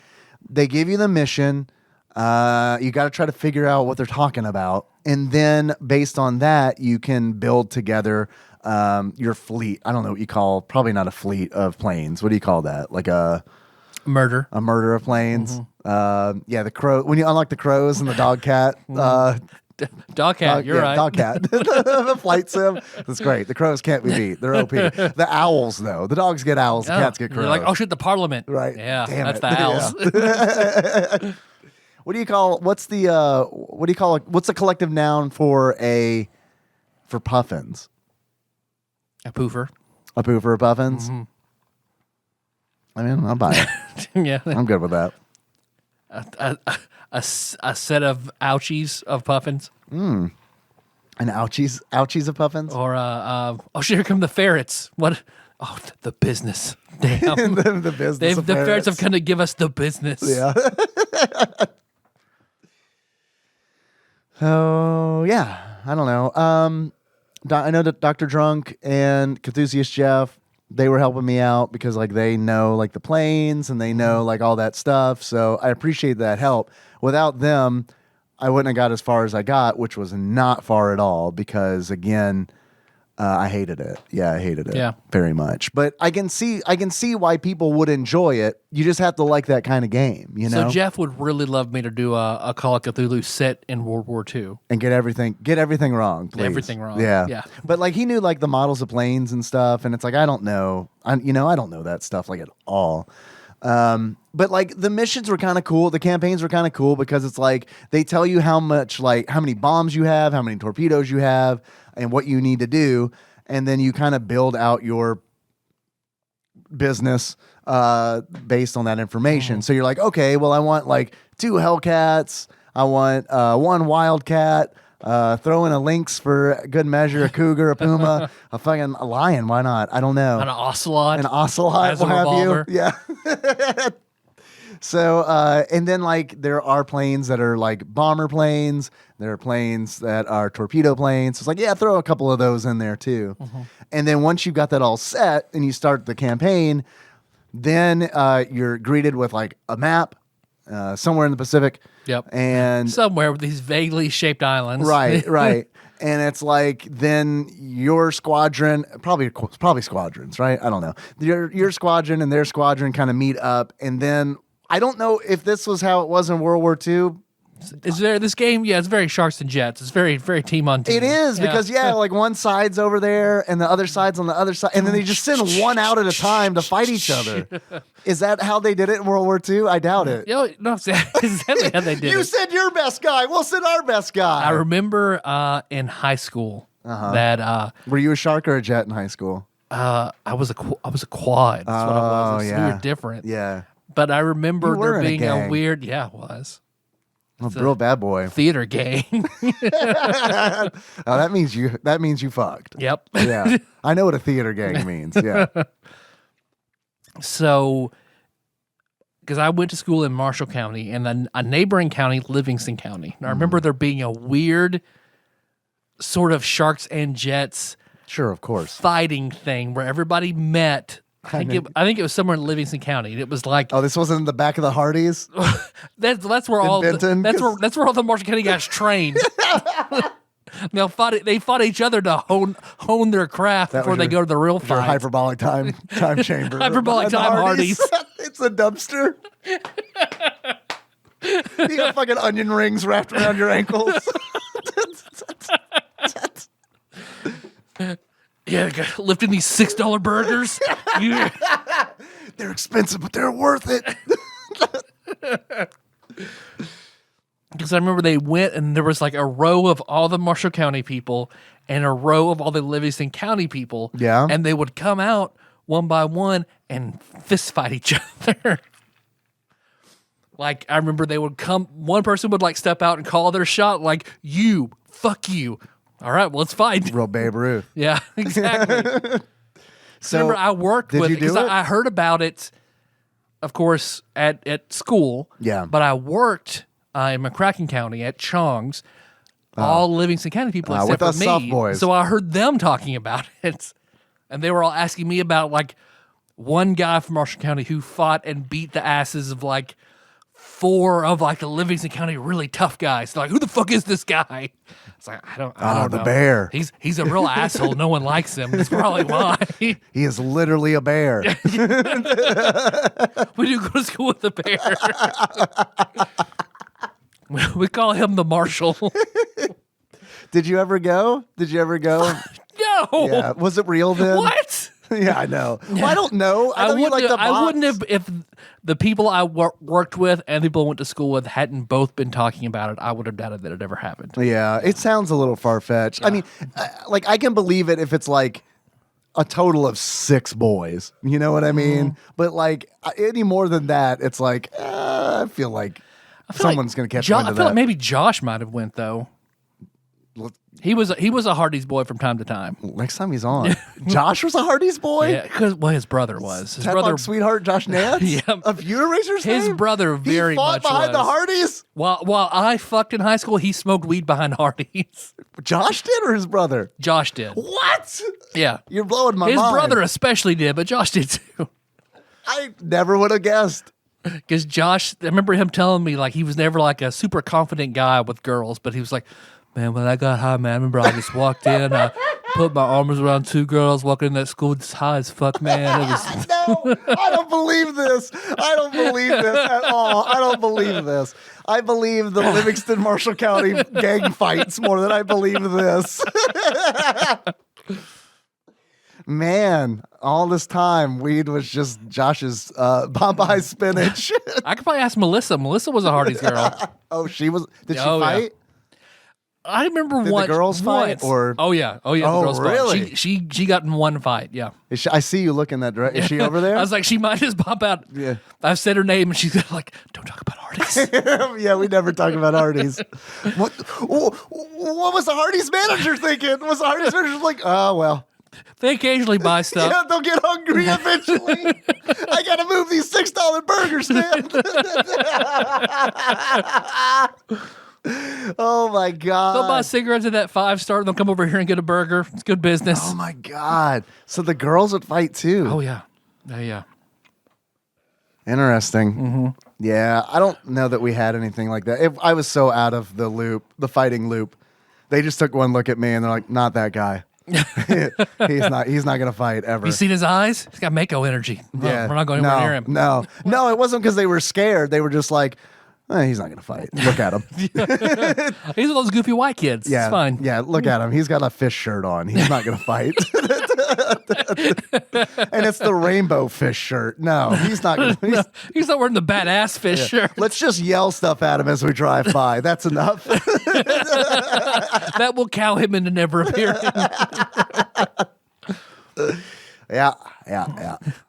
they give you the mission, you got to try to figure out what they're talking about, and then based on that you can build together your fleet. I don't know what you call, probably not a fleet of planes. What do you call that? Like a murder of planes. Yeah, the crow. When you unlock the crows and the dog cat. Dog cat, you're right. Dog cat. The flight sim. That's great. The crows can't be beat. They're OP. The owls, though. The dogs get owls. The cats get crows. You're like, oh shit, the parliament. Right. Yeah, Damn that's the owls. What do you call? What's the collective noun for puffins? A poofer. A poofer of puffins. Mm-hmm. I mean, I'll buy it. Yeah, I'm good with that. A set of ouchies of puffins. And ouchies of puffins. Or oh shit, here come the ferrets. What? Oh, the business. Damn. the business. The ferrets have kind of give us the business. Yeah. Oh yeah, I don't know. I know that Dr. Drunk and Cthusiast Jeff, they were helping me out because like they know like the planes and they know like all that stuff. So I appreciate that help. Without them, I wouldn't have got as far as I got, which was not far at all because again, I hated it. Yeah, I hated it very much. But I can see why people would enjoy it. You just have to like that kind of game, you know? So Jeff would really love me to do a Call of Cthulhu set in World War II. And get everything wrong, please. Everything wrong. Yeah. But like he knew like the models of planes and stuff, and it's like I don't know. I don't know that stuff like at all. But like the missions were kind of cool. The campaigns were kind of cool because it's like they tell you how many bombs you have, how many torpedoes you have, and what you need to do, and then you kind of build out your business based on that information. So you're like, okay, well, I want like 2 Hellcats, I want 1 Wildcat, throw in a lynx for good measure, a cougar, a puma, a lion. Why not? I don't know. An ocelot. What have you? Yeah. So, and then like there are planes that are like bomber planes. There are planes that are torpedo planes. So it's like, yeah, throw a couple of those in there too. And then once you've got that all set and you start the campaign, then you're greeted with like a map somewhere in the Pacific. Yep. And somewhere with these vaguely shaped islands. Right. And it's like then your squadron, probably squadrons, right? I don't know. Your squadron and their squadron kind of meet up, and then I don't know if this was how it was in World War II. Is there this game? Yeah, it's very sharks and jets. It's very, very team on team. It is because like one side's over there and the other side's on the other side, and then they just send one out at a time to fight each other. Is that how they did it in World War II? I doubt it. No, it's exactly how they did it. You said your best guy. We'll send our best guy. I remember in high school that. Were you a shark or a jet in high school? I was a quad. That's what I was. Yeah. We were different. Yeah. But I remember there being a weird. Yeah, it was. A real bad boy. Theater gang. Oh, that means you fucked. Yep. Yeah. I know what a theater gang means. Yeah. So, because I went to school in Marshall County and then a neighboring county, Livingston County. And I remember there being a weird sort of sharks and jets. Sure, of course. Fighting thing where everybody met. I think it was somewhere in Livingston County. It was like, oh, this wasn't in the back of the Hardees. that's where all Benton, that's where all the Marshall County guys trained. They fought each other to hone their craft before they go to the real fight. Hyperbolic time chamber. Hyperbolic time Hardees. It's a dumpster. You got fucking onion rings wrapped around your ankles. Yeah, lifting these $6 burgers. Yeah. They're expensive, but they're worth it. Because I remember they went and there was like a row of all the Marshall County people and a row of all the Livingston County people. Yeah. And they would come out one by one and fist fight each other. Like, I remember they would come, one person would like step out and call their shot, like, you, fuck you. All right, well, let's fight. Real Babe Ruth. Yeah, exactly. So, remember, I worked with it because it? I heard about it, of course, at school. Yeah. But I worked in McCracken County at Chong's, all Livingston County people except with for us me. soft boys. So I heard them talking about it. And they were all asking me about, like, one guy from Marshall County who fought and beat the asses of, like, 4 of, like, the Livingston County really tough guys. They're like, who the fuck is this guy? It's like, I don't know. The bear. He's a real asshole. No one likes him. That's probably why. He is literally a bear. We do go to school with the bear. We call him the Marshal. Did you ever go? No. Yeah. Was it real then? What? Yeah, I know. Well, I don't know. I wouldn't have if the people I worked with and the people I went to school with hadn't both been talking about it. I would have doubted that it ever happened. Yeah, it sounds a little far-fetched. I mean, like, I can believe it if it's like a total of 6 boys. You know what I mean? But like any more than that, it's like I feel like someone's going to catch wind of that. Like maybe Josh might have went though. He was a Hardee's boy from time to time. Next time he's on, Josh was a Hardee's boy. Yeah, because his brother was. His brother, sweetheart Josh Nance. Yeah, of Uniracer's his name? brother very he fought much behind was. the Hardees. While I fucked in high school, he smoked weed behind Hardee's. Josh did, or his brother? Josh did. What? Yeah, you're blowing my mind. mind. His brother especially did, but Josh did too. I never would have guessed. Because Josh, I remember him telling me like he was never like a super confident guy with girls, but he was like, man, when I got high, man, I remember I just walked in, I put my arms around 2 girls walking in that school just high as fuck, man. It was... No, I don't believe this. I don't believe this at all. I don't believe this. I believe the Livingston Marshall County gang fights more than I believe this. Man, all this time, weed was just Josh's Popeye spinach. I could probably ask Melissa. Melissa was a Hardee's girl. Oh, she was? Did she fight? Yeah. I remember Did the girls fight? Or? Oh yeah. The girls really? Fight. She got in one fight, yeah. I see you looking that direction. Is she over there? I was like, she might just pop out. Yeah. I've said her name and she's like, don't talk about Hardee's. Yeah, we never talk about Hardee's. What was the Hardee's manager thinking? Was the Hardee's manager like, oh, well. They occasionally buy stuff. Yeah, they'll get hungry eventually. I got to move these $6 burgers, man. Oh, my God. They'll buy cigarettes at that 5-star. They'll come over here and get a burger. It's good business. Oh, my God. So the girls would fight, too. Oh, yeah. Yeah. Interesting. Mm-hmm. Yeah, I don't know that we had anything like that. I was so out of the loop, the fighting loop. They just took one look at me and they're like, not that guy. He's not gonna fight ever. You seen his eyes? He's got Mako energy. Yeah, we're not going anywhere near him. No, it wasn't because they were scared. They were just like, he's not gonna fight. Look at him. He's one of those goofy white kids. Yeah, it's fine. Yeah, look at him. He's got a fish shirt on. He's not gonna fight. And it's the rainbow fish shirt. No, he's not gonna. He's not wearing the badass fish shirt. Let's just yell stuff at him as we drive by. That's enough. That will cow him into never appearing. Yeah.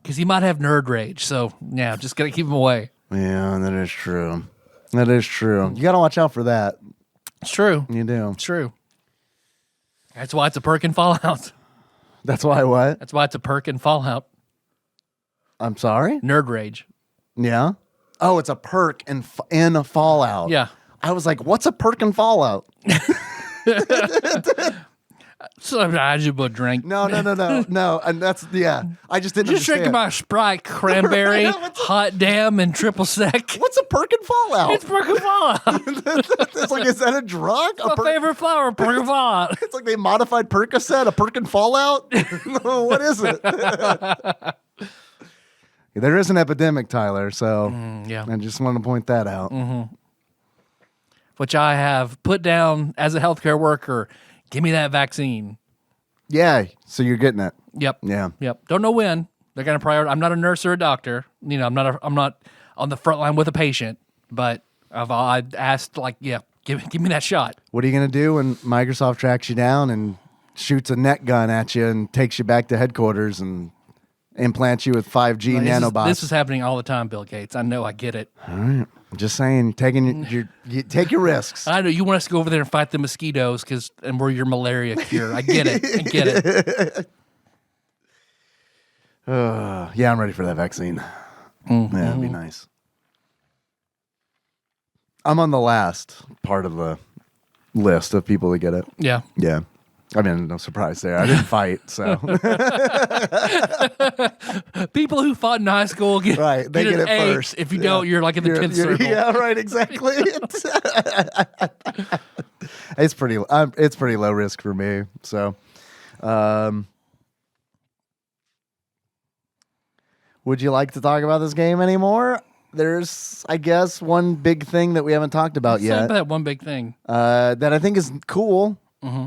Because he might have nerd rage. So, yeah, just got to keep him away. Yeah, that is true. You got to watch out for that. It's true. You do. It's true. That's why it's a perk in Fallout. That's why what? That's why it's a perk in Fallout. I'm sorry? Nerd rage. Yeah? Oh, it's a perk in Fallout. Yeah. I was like, what's a perk in Fallout? Sometimes you would drink. No. And that's, yeah. I just didn't understand. Drinking my Sprite, cranberry, hot damn, and triple sec. What's a perk in Fallout? It's perk in Fallout. It's like, is that a drug? My favorite flower, perk in Fallout. It's like they modified Percocet, a perk in Fallout? What is it? There is an epidemic, Tyler, so yeah. I just wanted to point that out. Mm-hmm. Which I have put down as a healthcare worker. Give me that vaccine. Yeah, so you're getting it. Yep. Yeah. Yep. Don't know when. They're going to prioritize. I'm not a nurse or a doctor. I'm not on the front line with a patient, but I've asked, give me that shot. What are you going to do when Microsoft tracks you down and shoots a net gun at you and takes you back to headquarters and implants you with 5G nanobots? This is happening all the time, Bill Gates. I know. I get it. All right. I'm just saying, you take your risks. I know. You want us to go over there and fight the mosquitoes and we're your malaria cure. I get it. I get it. Yeah, I'm ready for that vaccine. Yeah, that'd be nice. I'm on the last part of the list of people to get it. Yeah. Yeah. I mean, no surprise there. I didn't fight, so. People who fought in high school get it first. If you don't, you're like in the 10th circle. Yeah, right, exactly. It's pretty low risk for me. So, would you like to talk about this game anymore? There's, I guess, one big thing that we haven't talked about yet. About that one big thing. That I think is cool. Mm-hmm.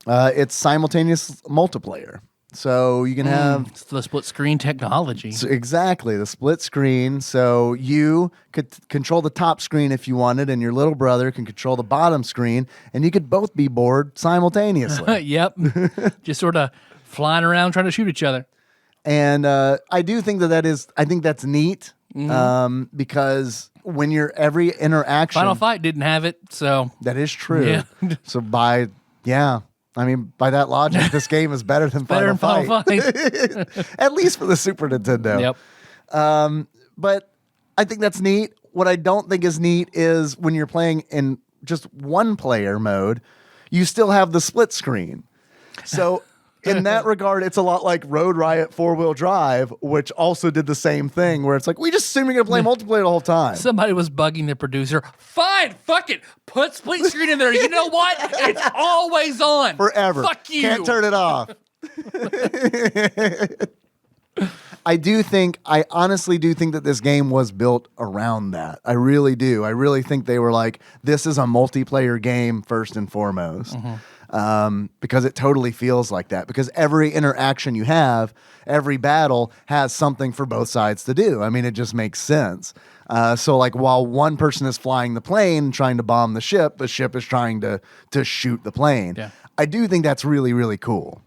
It's simultaneous multiplayer. So you can have it's the split screen technology. So exactly, the split screen. So you could control the top screen if you wanted, and your little brother can control the bottom screen, and you could both be bored simultaneously. Yep. Just sort of flying around trying to shoot each other. And I do think I think that's neat because when every interaction. Final Fight didn't have it, so. That is true. Yeah. So by that logic, this game is better than Final Fight. At least for the Super Nintendo. Yep. But I think that's neat. What I don't think is neat is when you're playing in just one player mode, you still have the split screen. So in that regard, it's a lot like Road Riot 4-wheel drive, which also did the same thing, where it's like, we just assume you're going to play multiplayer the whole time. Somebody was bugging the producer. Fine, fuck it. Put split screen in there. You know what? It's always on. Forever. Fuck you. Can't turn it off. I honestly do think that this game was built around that. I really do. I really think they were like, this is a multiplayer game first and foremost. Mm-hmm. Because it totally feels like that. Because every interaction you have, every battle has something for both sides to do. I mean, it just makes sense. So like while one person is flying the plane trying to bomb the ship is trying to shoot the plane. Yeah. I do think that's really, really cool.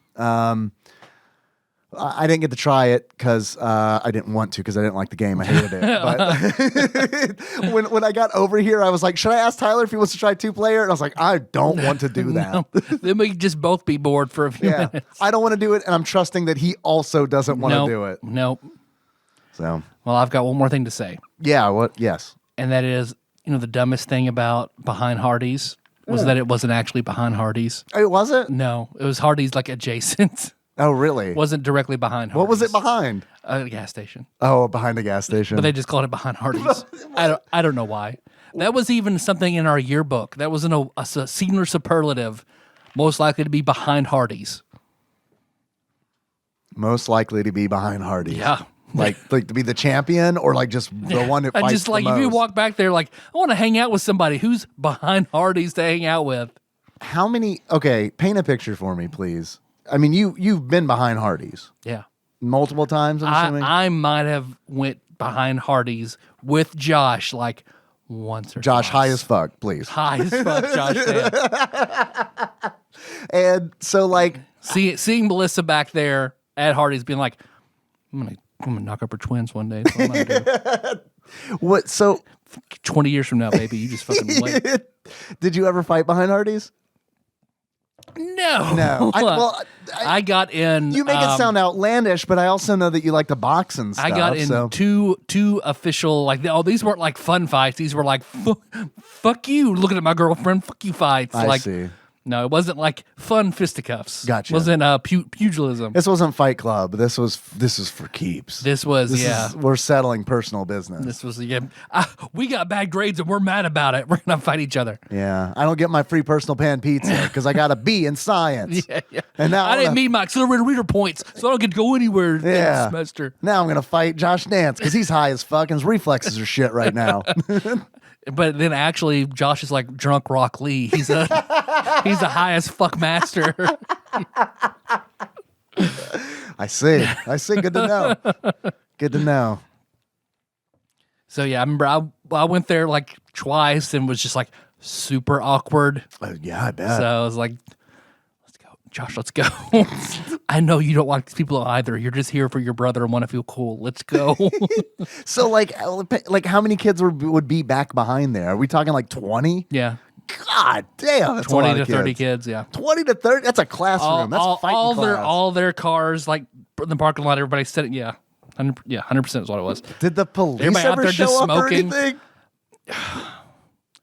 I didn't get to try it because I didn't want to because I didn't like the game. I hated it. But when I got over here, I was like, should I ask Tyler if he wants to try 2-player? And I was like, I don't want to do that. No. Then we could just both be bored for a few minutes. I don't want to do it, and I'm trusting that he also doesn't want to do it. Nope. So, well, I've got one more thing to say. Yeah, what? Yes. And that is, the dumbest thing about Behind Hardee's was that it wasn't actually Behind Hardee's. It wasn't? No, it was Hardee's like adjacent. Oh, really? Wasn't directly behind Hardee's. What was it behind? A gas station. Oh, behind a gas station. But they just called it Behind Hardee's. I don't know why. That was even something in our yearbook. That was a senior superlative, most likely to be behind Hardee's. Most likely to be behind Hardee's. Yeah. Like to be the champion or like just the one that fights just like the most? If you walk back there like, I want to hang out with somebody who's behind Hardee's to hang out with. How many? Okay, paint a picture for me, please. I mean, you've been behind Hardee's. Yeah. Multiple times, I'm assuming? I might have went behind Hardee's with Josh like once or Josh, twice. high as fuck, please. High as fuck, Josh. And so like... Seeing Melissa back there at Hardee's being like, I'm gonna knock up her twins one day. That's what I'm gonna do. What, so... 20 years from now, baby, you just fucking wait. Did you ever fight behind Hardee's? No. I got in. You make it sound outlandish, but I also know that you like to box and stuff. I got in two official, like, these weren't like fun fights. These were like, fuck you, looking at my girlfriend, fuck you fights. I see. No, it wasn't like fun fisticuffs. Gotcha. It wasn't pugilism. This wasn't Fight Club. This is for keeps. We're settling personal business. This was, we got bad grades and we're mad about it. We're going to fight each other. Yeah. I don't get my free personal pan pizza because I got a B in science. Yeah. And now I didn't meet my accelerated reader points, so I don't get to go anywhere this semester. Now I'm going to fight Josh Nance because he's high as fuck and his reflexes are shit right now. But then actually, Josh is like drunk Rock Lee. He's the highest fuck master. I see. Good to know. Good to know. So yeah, I remember I went there like twice and was just like super awkward. Yeah, I bet. So I was like, let's go. Josh, let's go. I know you don't like these people either. You're just here for your brother and want to feel cool. Let's go. So like how many kids would be back behind there? Are we talking like 20? Yeah. God damn, that's 20 a lot to of 30 kids. kids, yeah. 20 to 30? That's a classroom. That's a fighting class. All their cars, like in the parking lot, everybody said, yeah. 100% is what it was. Did the police Everybody out ever there show just up or smoking. anything?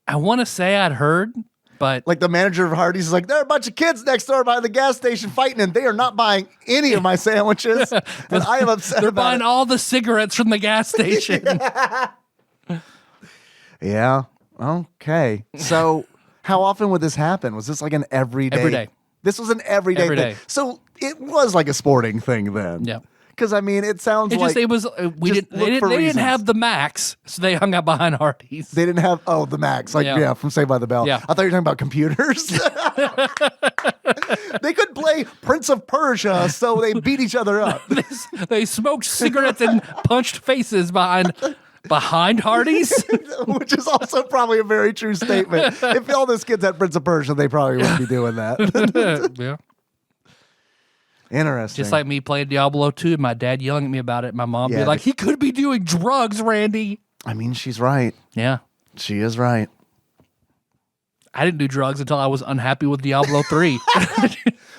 I want to say I'd heard, but Like the manager of Hardee's is like, there are a bunch of kids next door by the gas station fighting, and they are not buying any of my sandwiches. And I am upset they're about buying it. all the cigarettes from the gas station. Yeah. Okay. So how often would this happen? Was this like an everyday? Every day. This was an everyday Every thing. day. So it was like a sporting thing then. Yeah. Because I mean, it sounds It like just it was we just didn't look they for didn't reasons. have the Max, so they hung out behind Hardee's. they didn't have the Max, like Yeah. from Saved by the Bell. Yeah. I thought you were talking about computers. They could play Prince of Persia, so they beat each other up. They smoked cigarettes and punched faces behind Hardee's. Which is also probably a very true statement. If all those kids had Prince of Persia, they probably wouldn't be doing that. Yeah. Interesting. Just like me playing Diablo 2 and my dad yelling at me about it. My mom Yeah, be like, he could be doing drugs, Randy. I mean, she's right. Yeah. She is right. I didn't do drugs until I was unhappy with Diablo 3.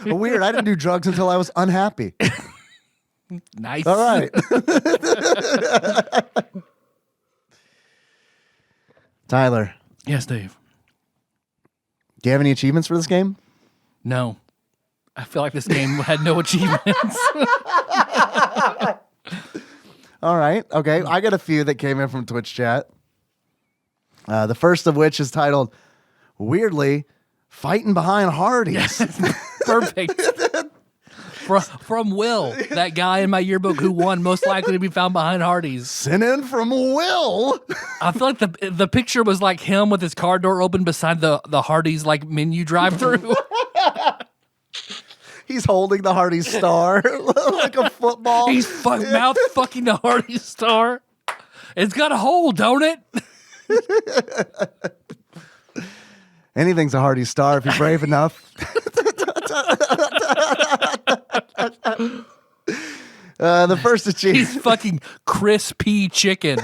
Weird. I didn't do drugs until I was unhappy. Nice. All right. Tyler, Yes, Dave. do you have any achievements for this game? No. I feel like this game had no achievements. All right. Okay. I got a few that came in from Twitch chat. The first of which is titled, weirdly, Fighting Behind Hardee's. Perfect. From Will, that guy in my yearbook who won most likely to be found behind Hardee's. Sent in from Will. I feel like the picture was like him with his car door open beside the Hardee's like menu drive-through. He's holding the Hardee star like a football. He's mouth fucking the Hardee's star. It's got a hole, don't it? Anything's a Hardee star if you're brave enough. The first achievement. He's fucking crispy chicken.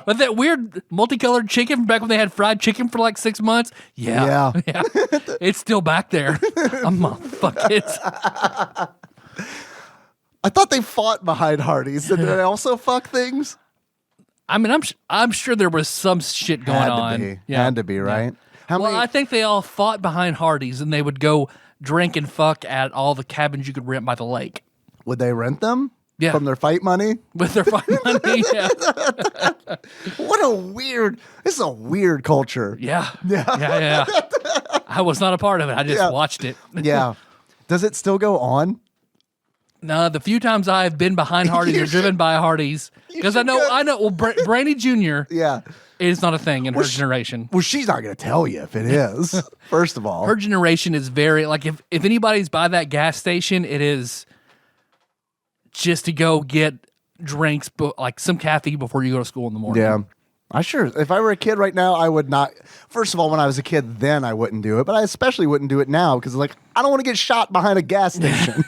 But that weird multicolored chicken from back when they had fried chicken for like 6 months. Yeah. It's still back there. I'm gonna fuck it. I thought they fought behind Hardee's. Did they also fuck things? I mean, I'm sure there was some shit going on. Had to be, right? How Well, many? I think they all fought behind Hardee's and they would go drink and fuck at all the cabins you could rent by the lake. Would they rent them? Yeah. From their fight money? With their fucking money. Yeah. This is a weird culture. Yeah. I was not a part of it. I just watched it. Yeah. Does it still go on? No, the few times I've been behind Hardee's or driven by Hardee's, because I know. Well, Brandy Jr. Yeah. is not a thing in her generation. Well, she's not going to tell you if it is, first of all. Her generation is very, like, if anybody's by that gas station, it is just to go get drinks, like some caffeine before you go to school in the morning. Yeah. If I were a kid right now, I would not. First of all, when I was a kid, then I wouldn't do it, but I especially wouldn't do it now because, like, I don't want to get shot behind a gas station.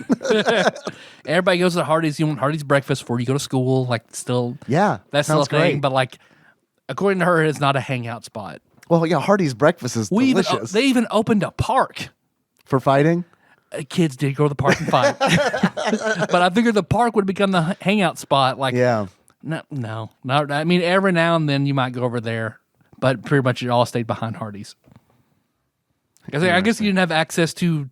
Everybody goes to Hardee's. You want Hardee's breakfast before you go to school. Like, still, Yeah, that's still a sounds thing. great. But like, according to her, it's not a hangout spot. Well, yeah, Hardee's breakfast is delicious. They even opened a park. For fighting? Kids did go to the park and fight, but I figured the park would become the hangout spot. Like, Yeah. no. I mean, every now and then you might go over there, but pretty much it all stayed behind Hardee's. I guess you didn't have access to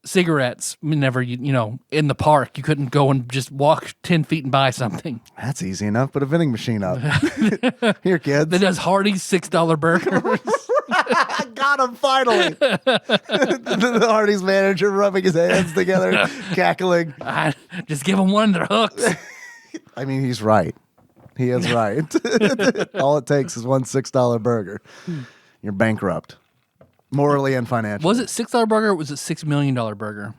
cigarettes whenever you in the park. You couldn't go and just walk 10 feet and buy something. That's easy enough. Put a vending machine up. Here, kids. That does Hardee's $6 burgers. I got him finally. The Hardee's manager rubbing his hands together, cackling. Just give them one and they're hooked. I mean, he's right. He is right. All it takes is one $6 burger. You're bankrupt, morally and financially. Was it $6 burger or was it $6 million burger?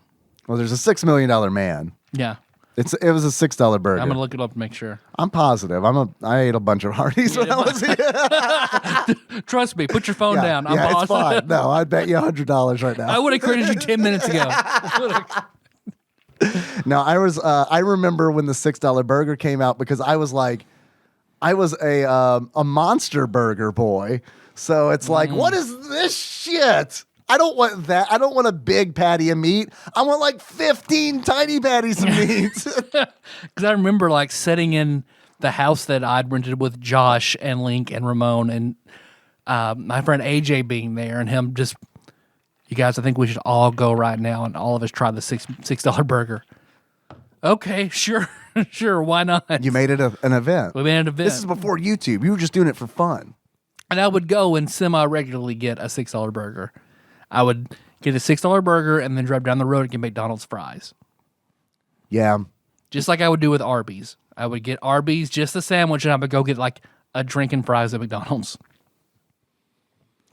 Well, there's a $6 million man. Yeah. It was a $6 burger. I'm gonna look it up to make sure. I'm positive. I ate a bunch of Hardee's when I was here. Trust me. Put your phone down. I'm it's positive. fine. No, I'd bet you $100 right now. I would have credited you 10 minutes ago. No, I remember when the $6 burger came out because I was a monster burger boy. So it's like, what is this shit? I don't want that. I don't want a big patty of meat. I want like 15 tiny patties of meat. Because I remember like sitting in the house that I'd rented with Josh and Link and Ramon and my friend AJ being there and him just, you guys, I think we should all go right now and all of us try the $6 burger. Okay, sure. Sure, why not? You made it an event. We made an event. This is before YouTube. You were just doing it for fun. And I would go and semi-regularly get a $6 burger. I would get a $6 burger and then drive down the road and get McDonald's fries. Yeah. Just like I would do with Arby's. I would get Arby's, just a sandwich, and I would go get like a drink and fries at McDonald's.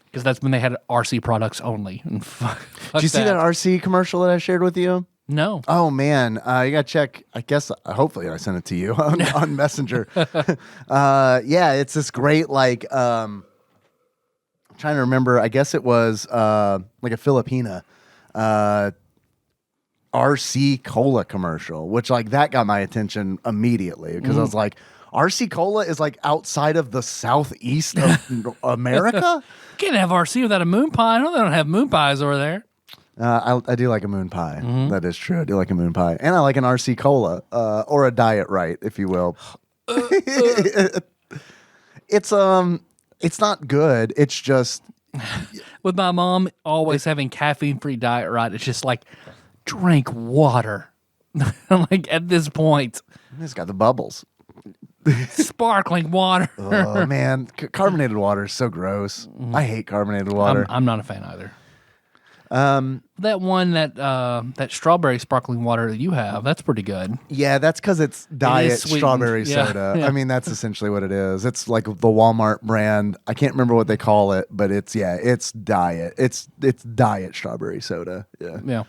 Because that's when they had RC products only. And fuck Did you see that RC commercial that I shared with you? No. Oh, man. You got to check. I guess, hopefully I sent it to you on Messenger. Yeah, it's this great, like... I'm trying to remember. I guess it was like a Filipina RC Cola commercial, which like that got my attention immediately because I was like, RC Cola is like outside of the southeast of America. You can't have RC without a moon pie. I know they don't have moon pies over there. I do like a moon pie. That is true. I do like a moon pie, and I like an RC Cola or a Diet Right, if you will. It's not good. It's just with my mom always having caffeine-free Diet Right. It's just like drink water. Like at this point, it's got the bubbles. Sparkling water. Oh man, carbonated water is so gross. I hate carbonated water. I'm not a fan either. That one that strawberry sparkling water that you have, that's pretty good. Yeah, that's because it's diet strawberry Yeah. soda. Yeah. I mean, that's essentially what it is. It's like the Walmart brand. I can't remember what they call it, but it's diet. It's diet strawberry soda. Yeah.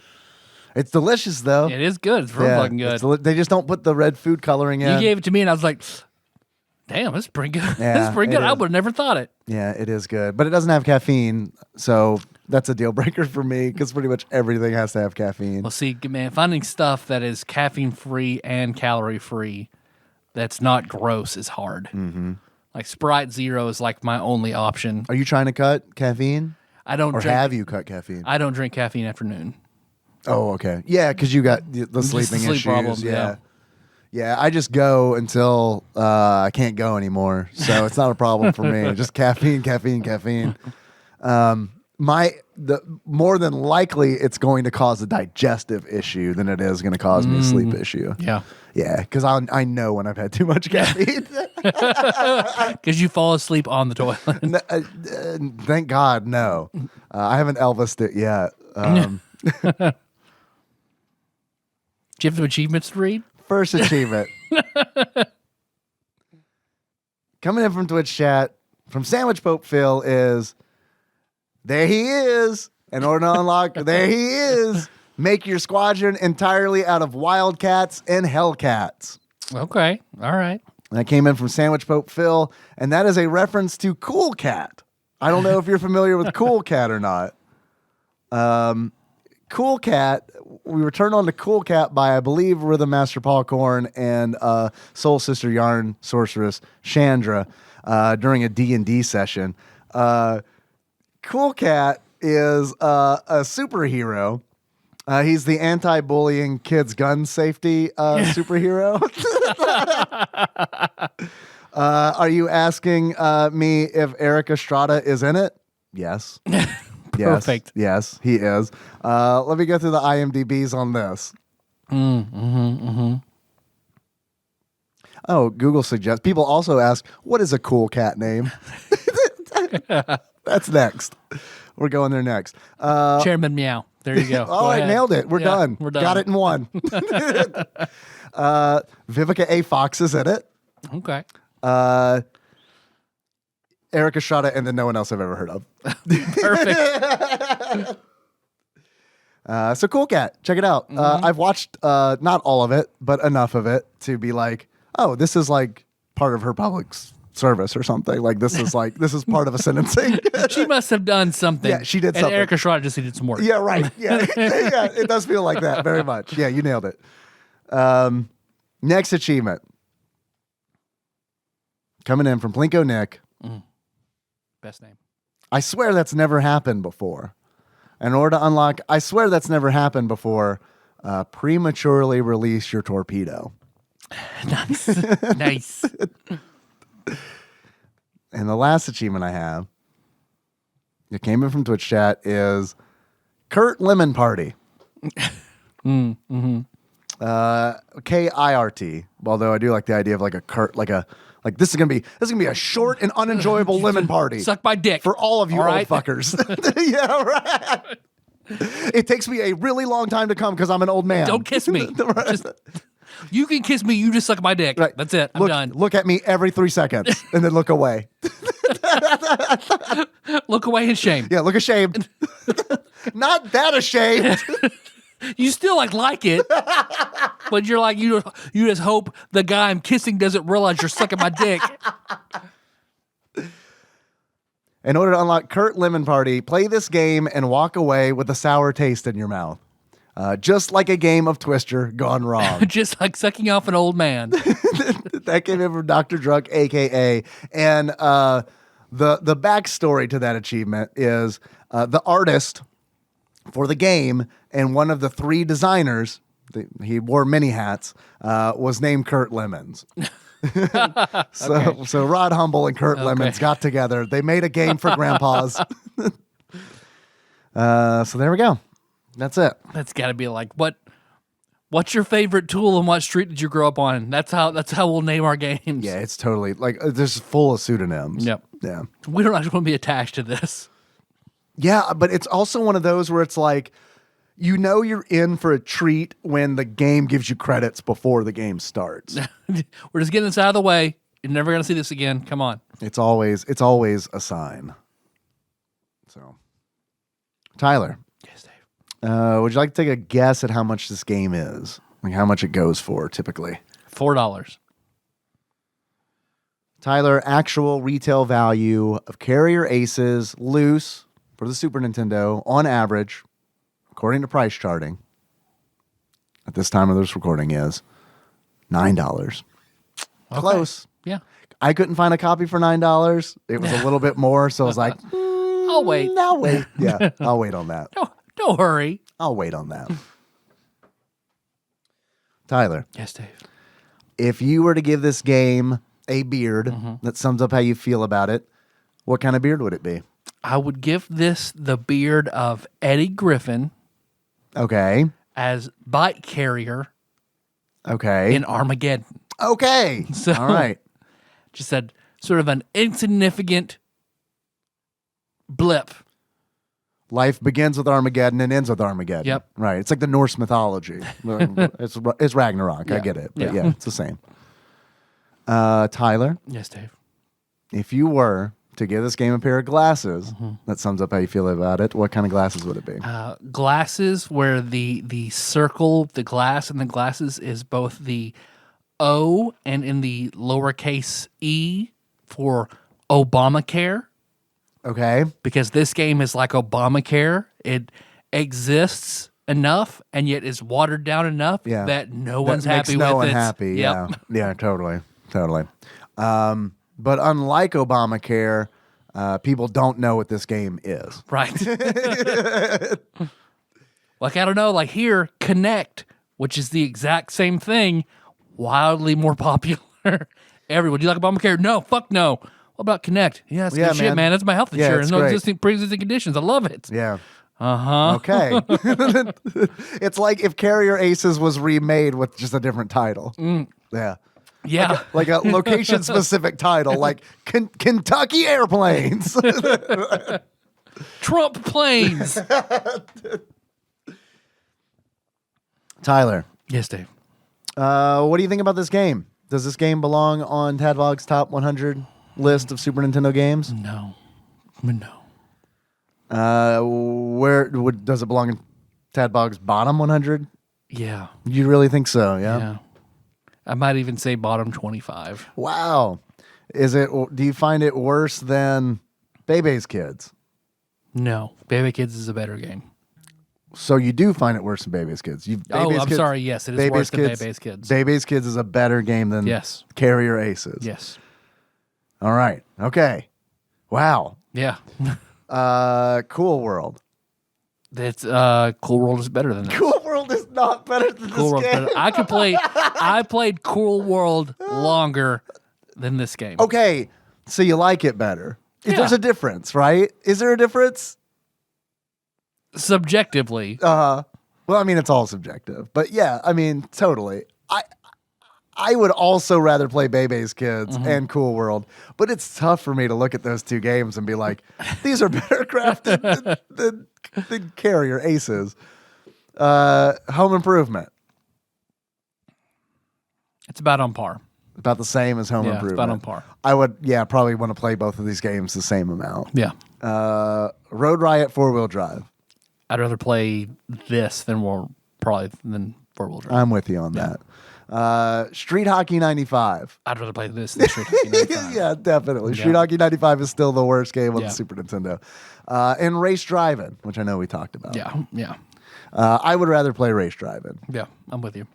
It's delicious though. It is good. It's real fucking good. They just don't put the red food coloring in. You gave it to me, and I was like, "Damn, that's pretty good. Yeah, that's pretty good. it I is. would have never thought it." Yeah, it is good, but it doesn't have caffeine, so that's a deal breaker for me because pretty much everything has to have caffeine. Well, see, man, finding stuff that is caffeine free and calorie free that's not gross is hard. Mm-hmm. Like Sprite Zero is like my only option. Are you trying to cut caffeine? I don't. Or drink, have you cut caffeine? I don't drink caffeine after noon. Oh, okay. Yeah, because you got the sleeping sleep issues. problem, Yeah. Yeah, I just go until I can't go anymore. So it's not a problem for me. Just caffeine. More than likely it's going to cause a digestive issue than it is going to cause me a sleep issue. Yeah. Yeah, because I know when I've had too much caffeine. Because you fall asleep on the toilet. Thank God, no. I haven't Elvised it yet. Do you have some achievements to read? First achievement. Coming in from Twitch chat from Sandwich Pope Phil is, there he is. In order to unlock, there he is. Make your squadron entirely out of wildcats and hellcats. Okay. All right. And that came in from Sandwich Pope Phil, and that is a reference to Cool Cat. I don't know if you're familiar with Cool Cat or not. Cool Cat, we were turned on to Cool Cat by, I believe, Rhythm Master Paul Korn and Soul Sister Yarn Sorceress Chandra during a D&D session. Cool Cat is a superhero. He's the anti-bullying kids gun safety superhero. Are you asking me if Eric Estrada is in it? Yes. Perfect. Yes, he is. Let me go through the IMDb's on this. Oh, Google suggests. People also ask, what is a cool cat name? That's next. We're going there next. Chairman Meow. There you go. Oh, I nailed it. We're done. We're done. Got it in one. Vivica A. Fox is in it. Okay. Eric Estrada, and then no one else I've ever heard of. Perfect. So Cool Cat, check it out. I've watched not all of it, but enough of it to be like, oh, this is like part of her public service or something. Like this is part of a sentencing. She must have done something. Yeah, she did and something. Erica Schroeder just needed some work. Yeah, right. Yeah, yeah, it does feel like that very much. Yeah, you nailed it. Next achievement. Coming in from Plinko Nick. Best name. I swear that's never happened before. In order to unlock, I swear that's never happened before, prematurely release your torpedo. Nice. Nice. And the last achievement I have, that came in from Twitch chat, is Kurt Lemon Party. KIRT. Although I do like the idea of like a Kurt, like this is gonna be a short and unenjoyable lemon party. Suck my dick for all of you all old right? fuckers. Yeah, right. It takes me a really long time to come because I'm an old man. Don't kiss me. You can kiss me. You just suck my dick. Right. That's it. I'm done. Look at me every 3 seconds and then look away. Look away in shame. Yeah, look ashamed. Not that ashamed. You still like it, but you're like you just hope the guy I'm kissing doesn't realize you're sucking my dick. In order to unlock Kurt Lemon Party, play this game and walk away with a sour taste in your mouth. Just like a game of Twister gone wrong. Just like sucking off an old man. That came in from Dr. Drunk, a.k.a. And the backstory to that achievement is the artist for the game and one of the 3 designers, he wore many hats, was named Kurt Lemons. So Rod Humble and Kurt Lemons got together. They made a game for grandpas. So there we go. That's it. That's got to be like what's your favorite tool and what street did you grow up on? That's how we'll name our games. Yeah, it's totally like this is full of pseudonyms. Yep. Yeah. We don't actually want to be attached to this. Yeah, but it's also one of those where it's like, you know, you're in for a treat when the game gives you credits before the game starts. We're just getting this out of the way. You're never going to see this again. Come on. It's always a sign. So, Tyler. Yes, Dave. Would you like to take a guess at how much this game is? Like how much it goes for typically? $4. Tyler, actual retail value of Carrier Aces loose for the Super Nintendo on average, according to price charting, at this time of this recording is $9. Okay. Close. Yeah. I couldn't find a copy for $9. It was a little bit more, so I was like, I'll wait. I'll wait. Yeah, I'll wait on that. Don't hurry. I'll wait on that. Tyler. Yes, Dave. If you were to give this game a beard that sums up how you feel about it, what kind of beard would it be? I would give this the beard of Eddie Griffin. Okay. As bike carrier. Okay. In Armageddon. Okay. So, all right. Just said sort of an insignificant blip. Life begins with Armageddon and ends with Armageddon. Yep. Right. It's like the Norse mythology. It's Ragnarok. Yeah. I get it. But yeah, it's the same. Tyler. Yes, Dave. If you were to give this game a pair of glasses that sums up how you feel about it, what kind of glasses would it be? Glasses where the circle, the glass and the glasses is both the O and in the lowercase e for Obamacare. Okay. Because this game is like Obamacare. It exists enough and yet is watered down enough that no one's happy with it. No one happy. Yeah. Yeah, totally. But unlike Obamacare, people don't know what this game is. Right. Like, I don't know, like here, Connect, which is the exact same thing, wildly more popular. Everyone, do you like Obamacare? No, fuck no. What about Connect? Yeah, that's good shit, man. That's my health insurance. No pre-existing conditions. I love it. Yeah. Uh-huh. Okay. It's like if Carrier Aces was remade with just a different title. Yeah. Yeah. Like a location-specific title, like Kentucky Airplanes. Trump Planes. Tyler. Yes, Dave. What do you think about this game? Does this game belong on TADPOG's top 100 list of Super Nintendo games? No. Where does it belong in TADPOG's bottom 100? Yeah. You really think so? Yeah. Yeah. I might even say bottom 25. Wow. Do you find it worse than Bebe's Kids? No. Baby Kids is a better game. So you do find it worse than Bebe's Kids? Sorry. Yes, it is worse than Bebe's Kids. Baby's Kids is a better game than Carrier Aces. Yes. All right. Okay. Wow. Yeah. Cool World. That's Cool World is better than this. Cool World is not better than Cool this game. World. I played Cool World longer than this game. Okay. So you like it better. Yeah. There's a difference, right? Is there a difference? Subjectively. Well, I mean, it's all subjective. But yeah, I mean, totally. I would also rather play Bebe's Kids and Cool World, but it's tough for me to look at those two games and be like, these are better crafted than Carrier Aces. Home Improvement. It's about on par. About the same as Home Yeah, Improvement. it's about on par. I would, probably want to play both of these games the same amount. Yeah. Road Riot 4-wheel drive. I'd rather play this than four-wheel drive. I'm with you on that. Street Hockey 95. I'd rather play this than Street Hockey 95. Yeah, definitely. Street Hockey 95 is still the worst game on the Super Nintendo. And Race Driving, which I know we talked about. Yeah. I would rather play Race Driving. Yeah, I'm with you.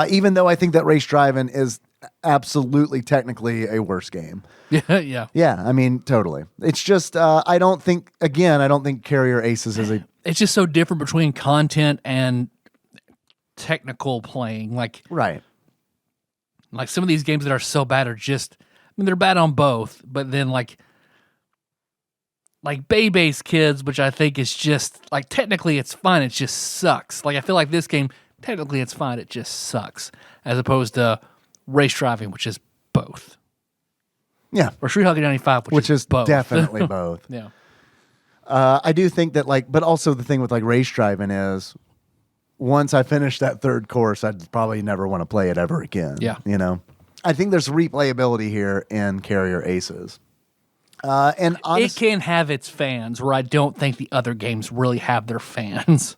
Even though I think that Race Driving is absolutely technically a worse game. Yeah. Yeah, I mean, totally. It's just, I don't think Carrier Aces is a... It's just so different between content and technical playing. Right. Like some of these games that are so bad are just, they're bad on both, but then like Bebe's Kids, which I think is just, technically it's fine, it just sucks. I feel like this game, technically it's fine, it just sucks. As opposed to Race Driving, which is both. Yeah. Or Street Hockey 95, which is both. Definitely both. Yeah. I do think that but also the thing with Race Driving is once I finish that third course, I'd probably never want to play it ever again. Yeah. I think there's replayability here in Carrier Aces. And it can have its fans where I don't think the other games really have their fans.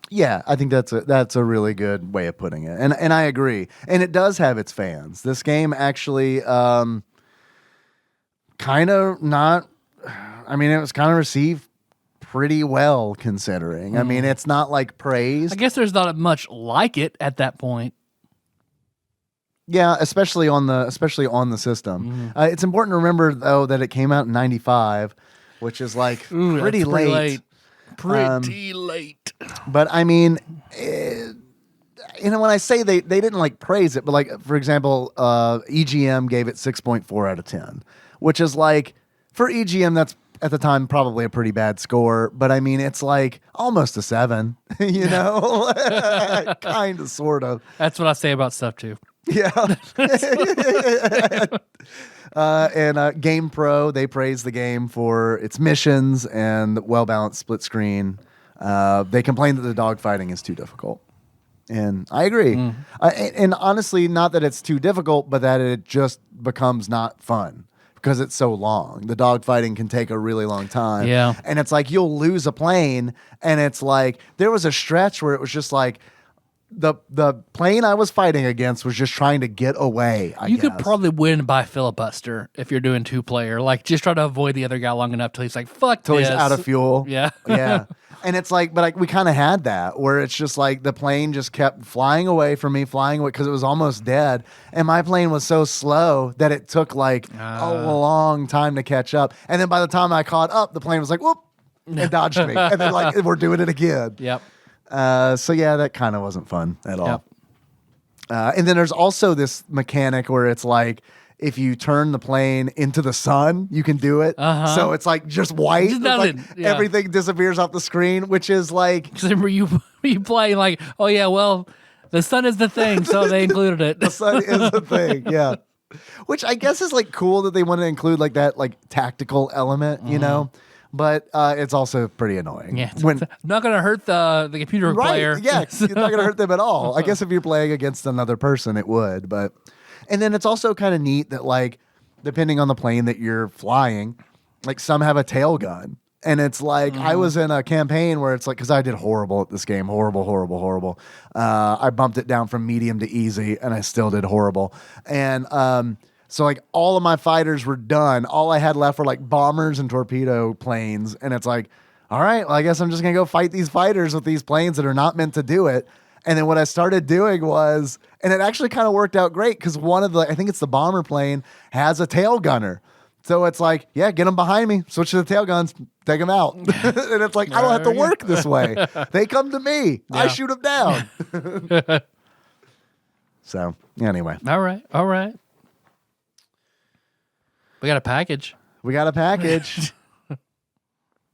Yeah, I think that's a really good way of putting it. And I agree. And it does have its fans. This game actually kind of not, it was kind of received pretty well considering. It's not praised. I guess there's not much like it at that point. Yeah, especially on the system. It's important to remember though that it came out in '95, which is pretty late. Pretty late. But when I say they didn't praise it, but for example, EGM gave it 6.4 out of 10, which is for EGM that's at the time probably a pretty bad score, but it's almost a 7, kind of, sort of. That's what I say about stuff too. Yeah. And Game Pro, they praise the game for its missions and well-balanced split screen. They complain that the dogfighting is too difficult. And I agree. And honestly, not that it's too difficult, but that it just becomes not fun because it's so long. The dogfighting can take a really long time. Yeah. And it's you'll lose a plane, and it's there was a stretch where it was just the plane I was fighting against was just trying to get away. I guess. Could probably win by filibuster if you're doing 2-player. Just try to avoid the other guy long enough till he's fuck till this. he's out of fuel. Yeah. Yeah. And it's but we kind of had that where it's just the plane just kept flying away from me, because it was almost dead. And my plane was so slow that it took a long time to catch up. And then by the time I caught up, the plane was whoop, and dodged me. And then we're doing it again. Yep. So yeah, that kind of wasn't fun at all. Yep. And then there's also this mechanic where it's if you turn the plane into the sun, you can do it. So it's just white. Everything disappears off the screen, which is Because remember you play oh yeah, well, the sun is the thing, so they included it. The sun is the thing, yeah. Which I guess is cool that they want to include that tactical element, you know. But it's also pretty annoying. Yeah, it's not going to hurt the computer player. Yeah, it's not going to hurt them at all. I guess if you're playing against another person, it would. And then it's also kind of neat that depending on the plane that you're flying, some have a tail gun. And it's like, I was in a campaign where it's like, because I did horrible at this game. Horrible. I bumped it down from medium to easy, and I still did horrible. And so like all of my fighters were done. All I had left were like bombers and torpedo planes. And it's like, all right, well, I guess I'm just going to go fight these fighters with these planes that are not meant to do it. And then what I started doing was, and it actually kind of worked out great because one of the, I think it's the bomber plane, has a tail gunner. So it's like, yeah, get them behind me, switch to the tail guns, take them out. And it's like, I don't have to work this way. They come to me. Yeah. I shoot them down. So anyway. All right. We got a package.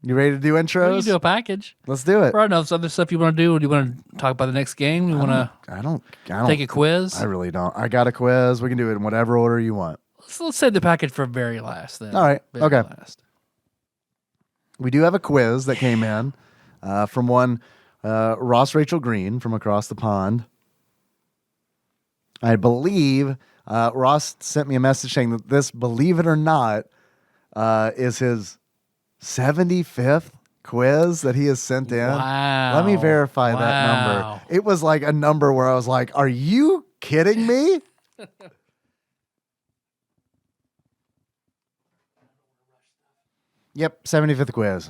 You ready to do intros? You do a package. Let's do it. Or no, other stuff you want to do? Do you want to talk about the next game? You want to? I don't take a quiz. I really don't. I got a quiz. We can do it in whatever order you want. Let's save the package for very last then. All right. Okay. Last. We do have a quiz that came in from one Ross Rachel Green from across the pond. I believe Ross sent me a message saying that this, believe it or not, is his 75th quiz that he has sent in. Wow. Let me verify that number. It was like a number where I was like, are you kidding me? Yep, 75th quiz.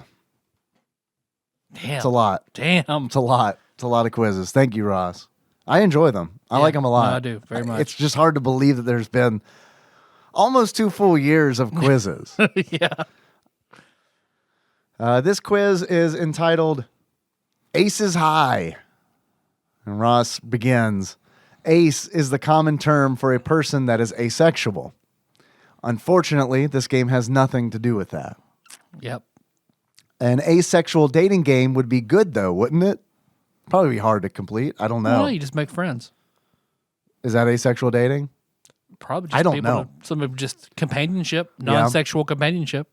Damn. It's a lot. Damn. It's a lot. It's a lot of quizzes. Thank you, Ross. I enjoy them. I like them a lot. No, I do, very much. It's just hard to believe that there's been almost 2 full years of quizzes. Yeah. This quiz is entitled Aces High. And Ross begins. Ace is the common term for a person that is asexual. Unfortunately, this game has nothing to do with that. Yep. An asexual dating game would be good, though, wouldn't it? Probably be hard to complete. I don't know. No, you just make friends. Is that asexual dating? Probably just I don't know. Some of just companionship, non-sexual companionship.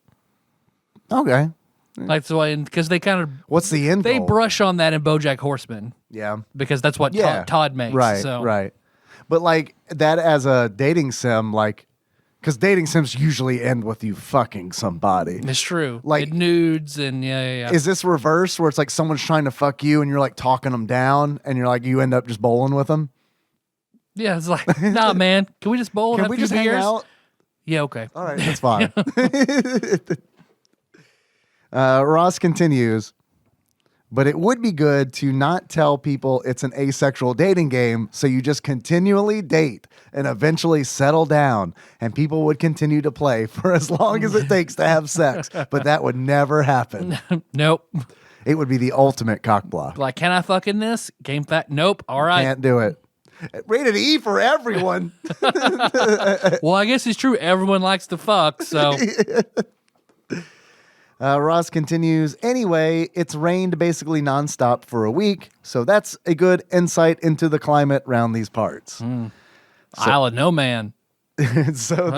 Okay. Like the way, because they kind of, what's the end they goal? brush on that in BoJack Horseman. Yeah. Because that's what Todd makes. Right, so. right. But like that as a dating sim, like, because dating sims usually end with you fucking somebody. It's true. Like nudes and yeah. Is this reverse where it's like someone's trying to fuck you and you're like talking them down and you're like, you end up just bowling with them? Yeah, it's like, nah, man. Can we just bowl? Can we just hang out? Yeah, okay. All right, that's fine. Ross continues, but it would be good to not tell people it's an asexual dating game, so you just continually date and eventually settle down, and people would continue to play for as long as it takes to have sex, but that would never happen. Nope. It would be the ultimate cock block. Like, can I fuck in this? Game fact? Nope. All right. Can't do it. Rated E for everyone. Well, I guess it's true. Everyone likes to fuck, so... Ross continues, anyway, it's rained basically nonstop for a week, so that's a good insight into the climate around these parts. Isle of No Man. So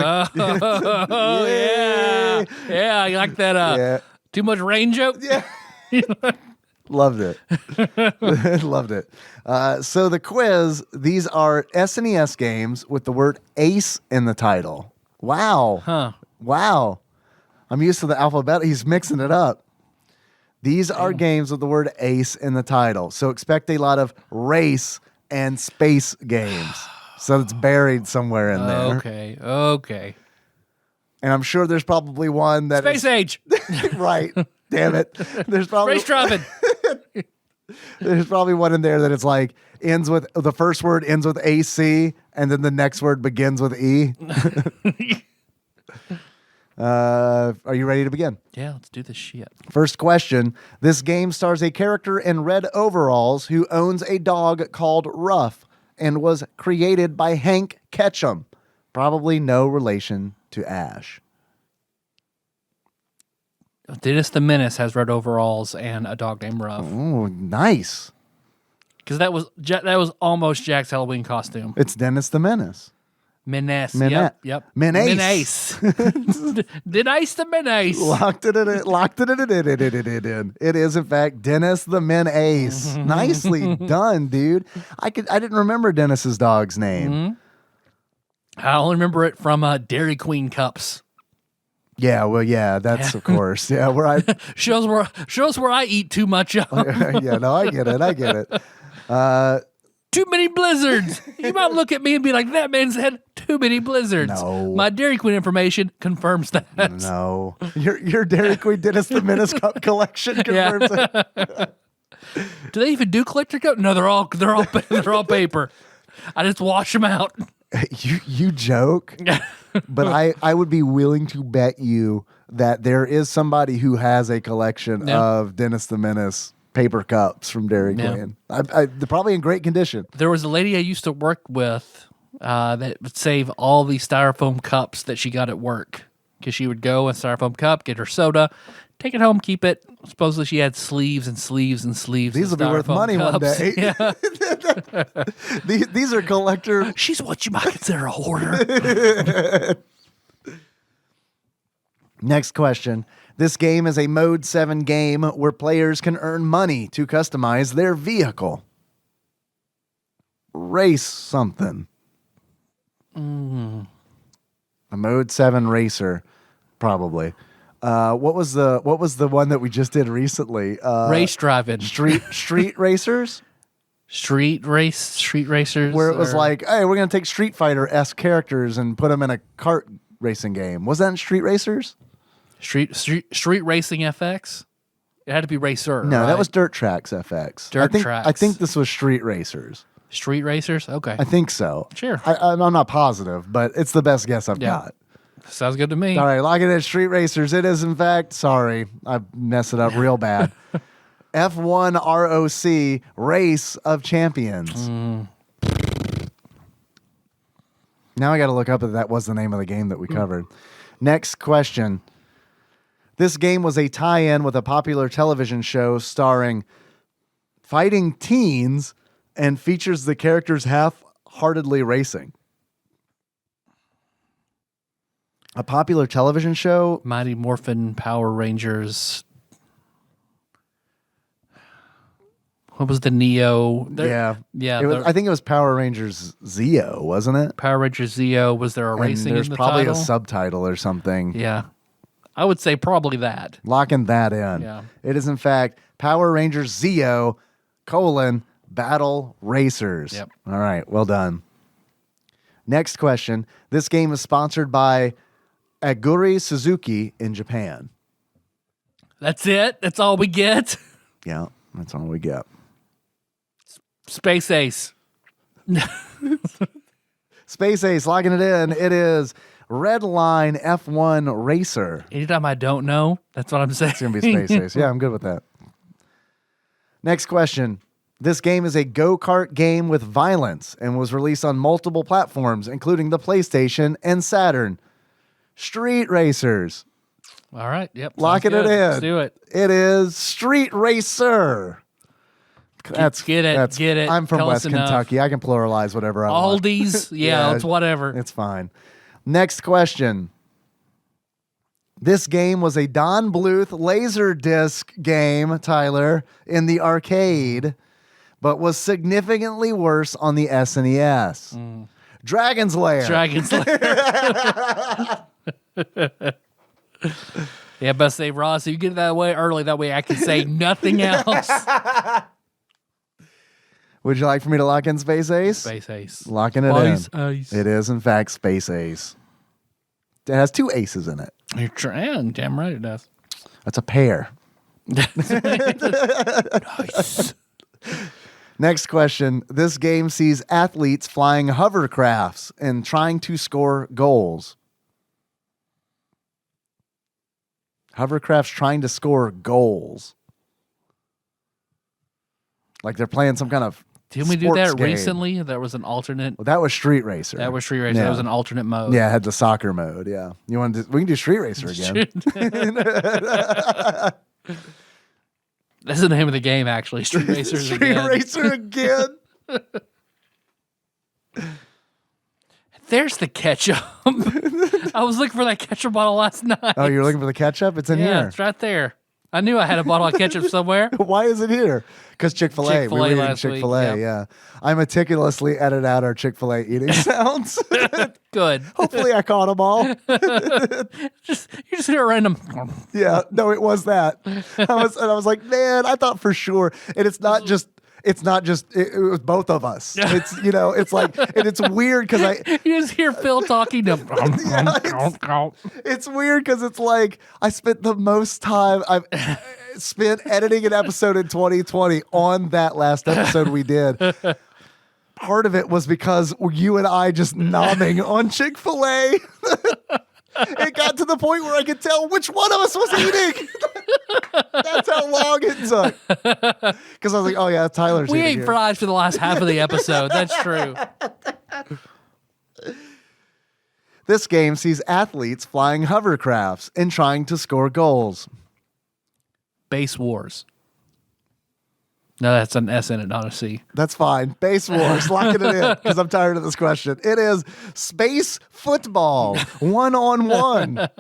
yeah, you like that too much rain joke? Yeah. Loved it. Loved it. So the quiz, these are SNES games with the word ace in the title. Wow. Huh. Wow. I'm used to the alphabet. He's mixing it up. These are games with the word ace in the title. So expect a lot of race and space games. So it's buried somewhere in there. Okay. And I'm sure there's probably one that Space Age. Right. Damn it. There's probably Race driving. There's probably one in there that it's like ends with the first word ends with AC and then the next word begins with E. Are you ready to begin? Yeah, let's do this shit. First question. This game stars a character in red overalls who owns a dog called Ruff and was created by Hank Ketchum. Probably no relation to Ash. Dennis the Menace has red overalls and a dog named Ruff. Oh, nice. Because that was almost Jack's Halloween costume. It's Dennis the Menace. Menace. Yep. Menace. Dennis the Menace. Locked it in. It is, in fact, Dennis the Menace. Nicely done, dude. I didn't remember Dennis's dog's name. I only remember it from Dairy Queen cups. Yeah, well, yeah, that's of course. Yeah, where I shows where I eat too much of. yeah, no, I get it. Too many blizzards. You might look at me and be like, that man's had too many blizzards. No. My Dairy Queen information confirms that. No. Your Dairy Queen Dennis the Menace cup collection confirms it. Do they even do collector cup? No, they're all paper. I just wash them out. You joke, but I would be willing to bet you that there is somebody who has a collection of Dennis the Menace paper cups from Dairy Queen. They're probably in great condition. There was a lady I used to work with that would save all these styrofoam cups that she got at work, because she would go a styrofoam cup, get her soda, take it home, keep it. Supposedly she had sleeves and sleeves and sleeves. These will be worth money cups. one day. Yeah. These are collector. She's what you might consider a hoarder. Next question. This game is a Mode 7 game where players can earn money to customize their vehicle. Race something. A Mode 7 racer, probably. What was the one that we just did recently? Race driving. Street racers? Street racers. Where it was like, hey, we're going to take Street Fighter-esque characters and put them in a kart racing game. Was that in Street Racers? Street Racing FX? It had to be Racer. No, right? that was Dirt Tracks FX. Tracks. I think this was Street Racers. Street Racers? Okay. I think so. Sure. I'm not positive, but it's the best guess I've got. Sounds good to me. All right, lock it in. Street Racers. It is, in fact, sorry, I messed it up real bad. F1 ROC, Race of Champions. Now I got to look up if that was the name of the game that we covered. Next question. This game was a tie-in with a popular television show starring fighting teens and features the characters half-heartedly racing. A popular television show? Mighty Morphin Power Rangers. What was the Neo? Yeah. Yeah. I think it was Power Rangers Zeo, wasn't it? Power Rangers Zeo. Was there a racing There's in the probably title? a subtitle or something. Yeah. I would say probably that. Locking that in. Yeah. It is, in fact, Power Rangers Zeo, Battle Racers. Yep. All right. Well done. Next question. This game is sponsored by Aguri Suzuki in Japan. That's it? That's all we get? Yeah, that's all we get. Space Ace. Space Ace, locking it in. It is Red Line F1 Racer. Anytime I don't know, that's what I'm saying. It's going to be Space Ace. Yeah, I'm good with that. Next question. This game is a go-kart game with violence and was released on multiple platforms, including the PlayStation and Saturn. Street Racers. All right. Yep. Locking it in. Let's do it. It is Street Racer. Get it. I'm from Tell West us enough. Kentucky. I can pluralize whatever I want. Aldi's. Yeah, it's whatever. It's fine. Next question. This game was a Don Bluth Laserdisc game, Tyler, in the arcade, but was significantly worse on the SNES. Dragon's Lair. Dragon's Lair. Yeah, best say, Ross, if you get it that way early, that way I can say nothing else. Would you like for me to lock in Space Ace? Space Ace. Locking it Space in. Ace. It is, in fact, Space Ace. It has 2 aces in it. You're trying. Damn right it does. That's a pair. Nice. Next question. This game sees athletes flying hovercrafts and trying to score goals. Hovercrafts trying to score goals. Like they're playing some kind of Didn't we do sports that game. recently? That was an alternate. Well, that was Street Racer. That was Street Racer. Yeah. That was an alternate mode. Yeah, it had the soccer mode. Yeah. You want to? We can do Street Racer again. That's the name of the game, actually. Street Racers Street again. Racer again. There's the ketchup. I was looking for that ketchup bottle last night. Oh, you're looking for the ketchup? It's in yeah, here. it's right there. I knew I had a bottle of ketchup somewhere. Why is it here? Because Chick-fil-A. We were eating last Chick-fil-A, week, yeah. I meticulously edit out our Chick-fil-A eating sounds. Good. Hopefully I caught them all. You just hear a random. Yeah, no, it was that. I was like, man, I thought for sure. And it's not just it was both of us. It's it's like, and it's weird because You just hear Phil talking to. it's weird because it's like I spent the most time I've spent editing an episode in 2020 on that last episode we did. Part of it was because you and I just nomming on Chick-fil-A. It got to the point where I could tell which one of us was eating. That's how long it took. Because I was like, oh yeah, Tyler's We eating ate fries for the last half of the episode. That's true. This game sees athletes flying hovercrafts and trying to score goals. Base Wars. No, that's an S in it, not a C. That's fine. Base Wars, locking it in because I'm tired of this question. It is space football, 1-on-1.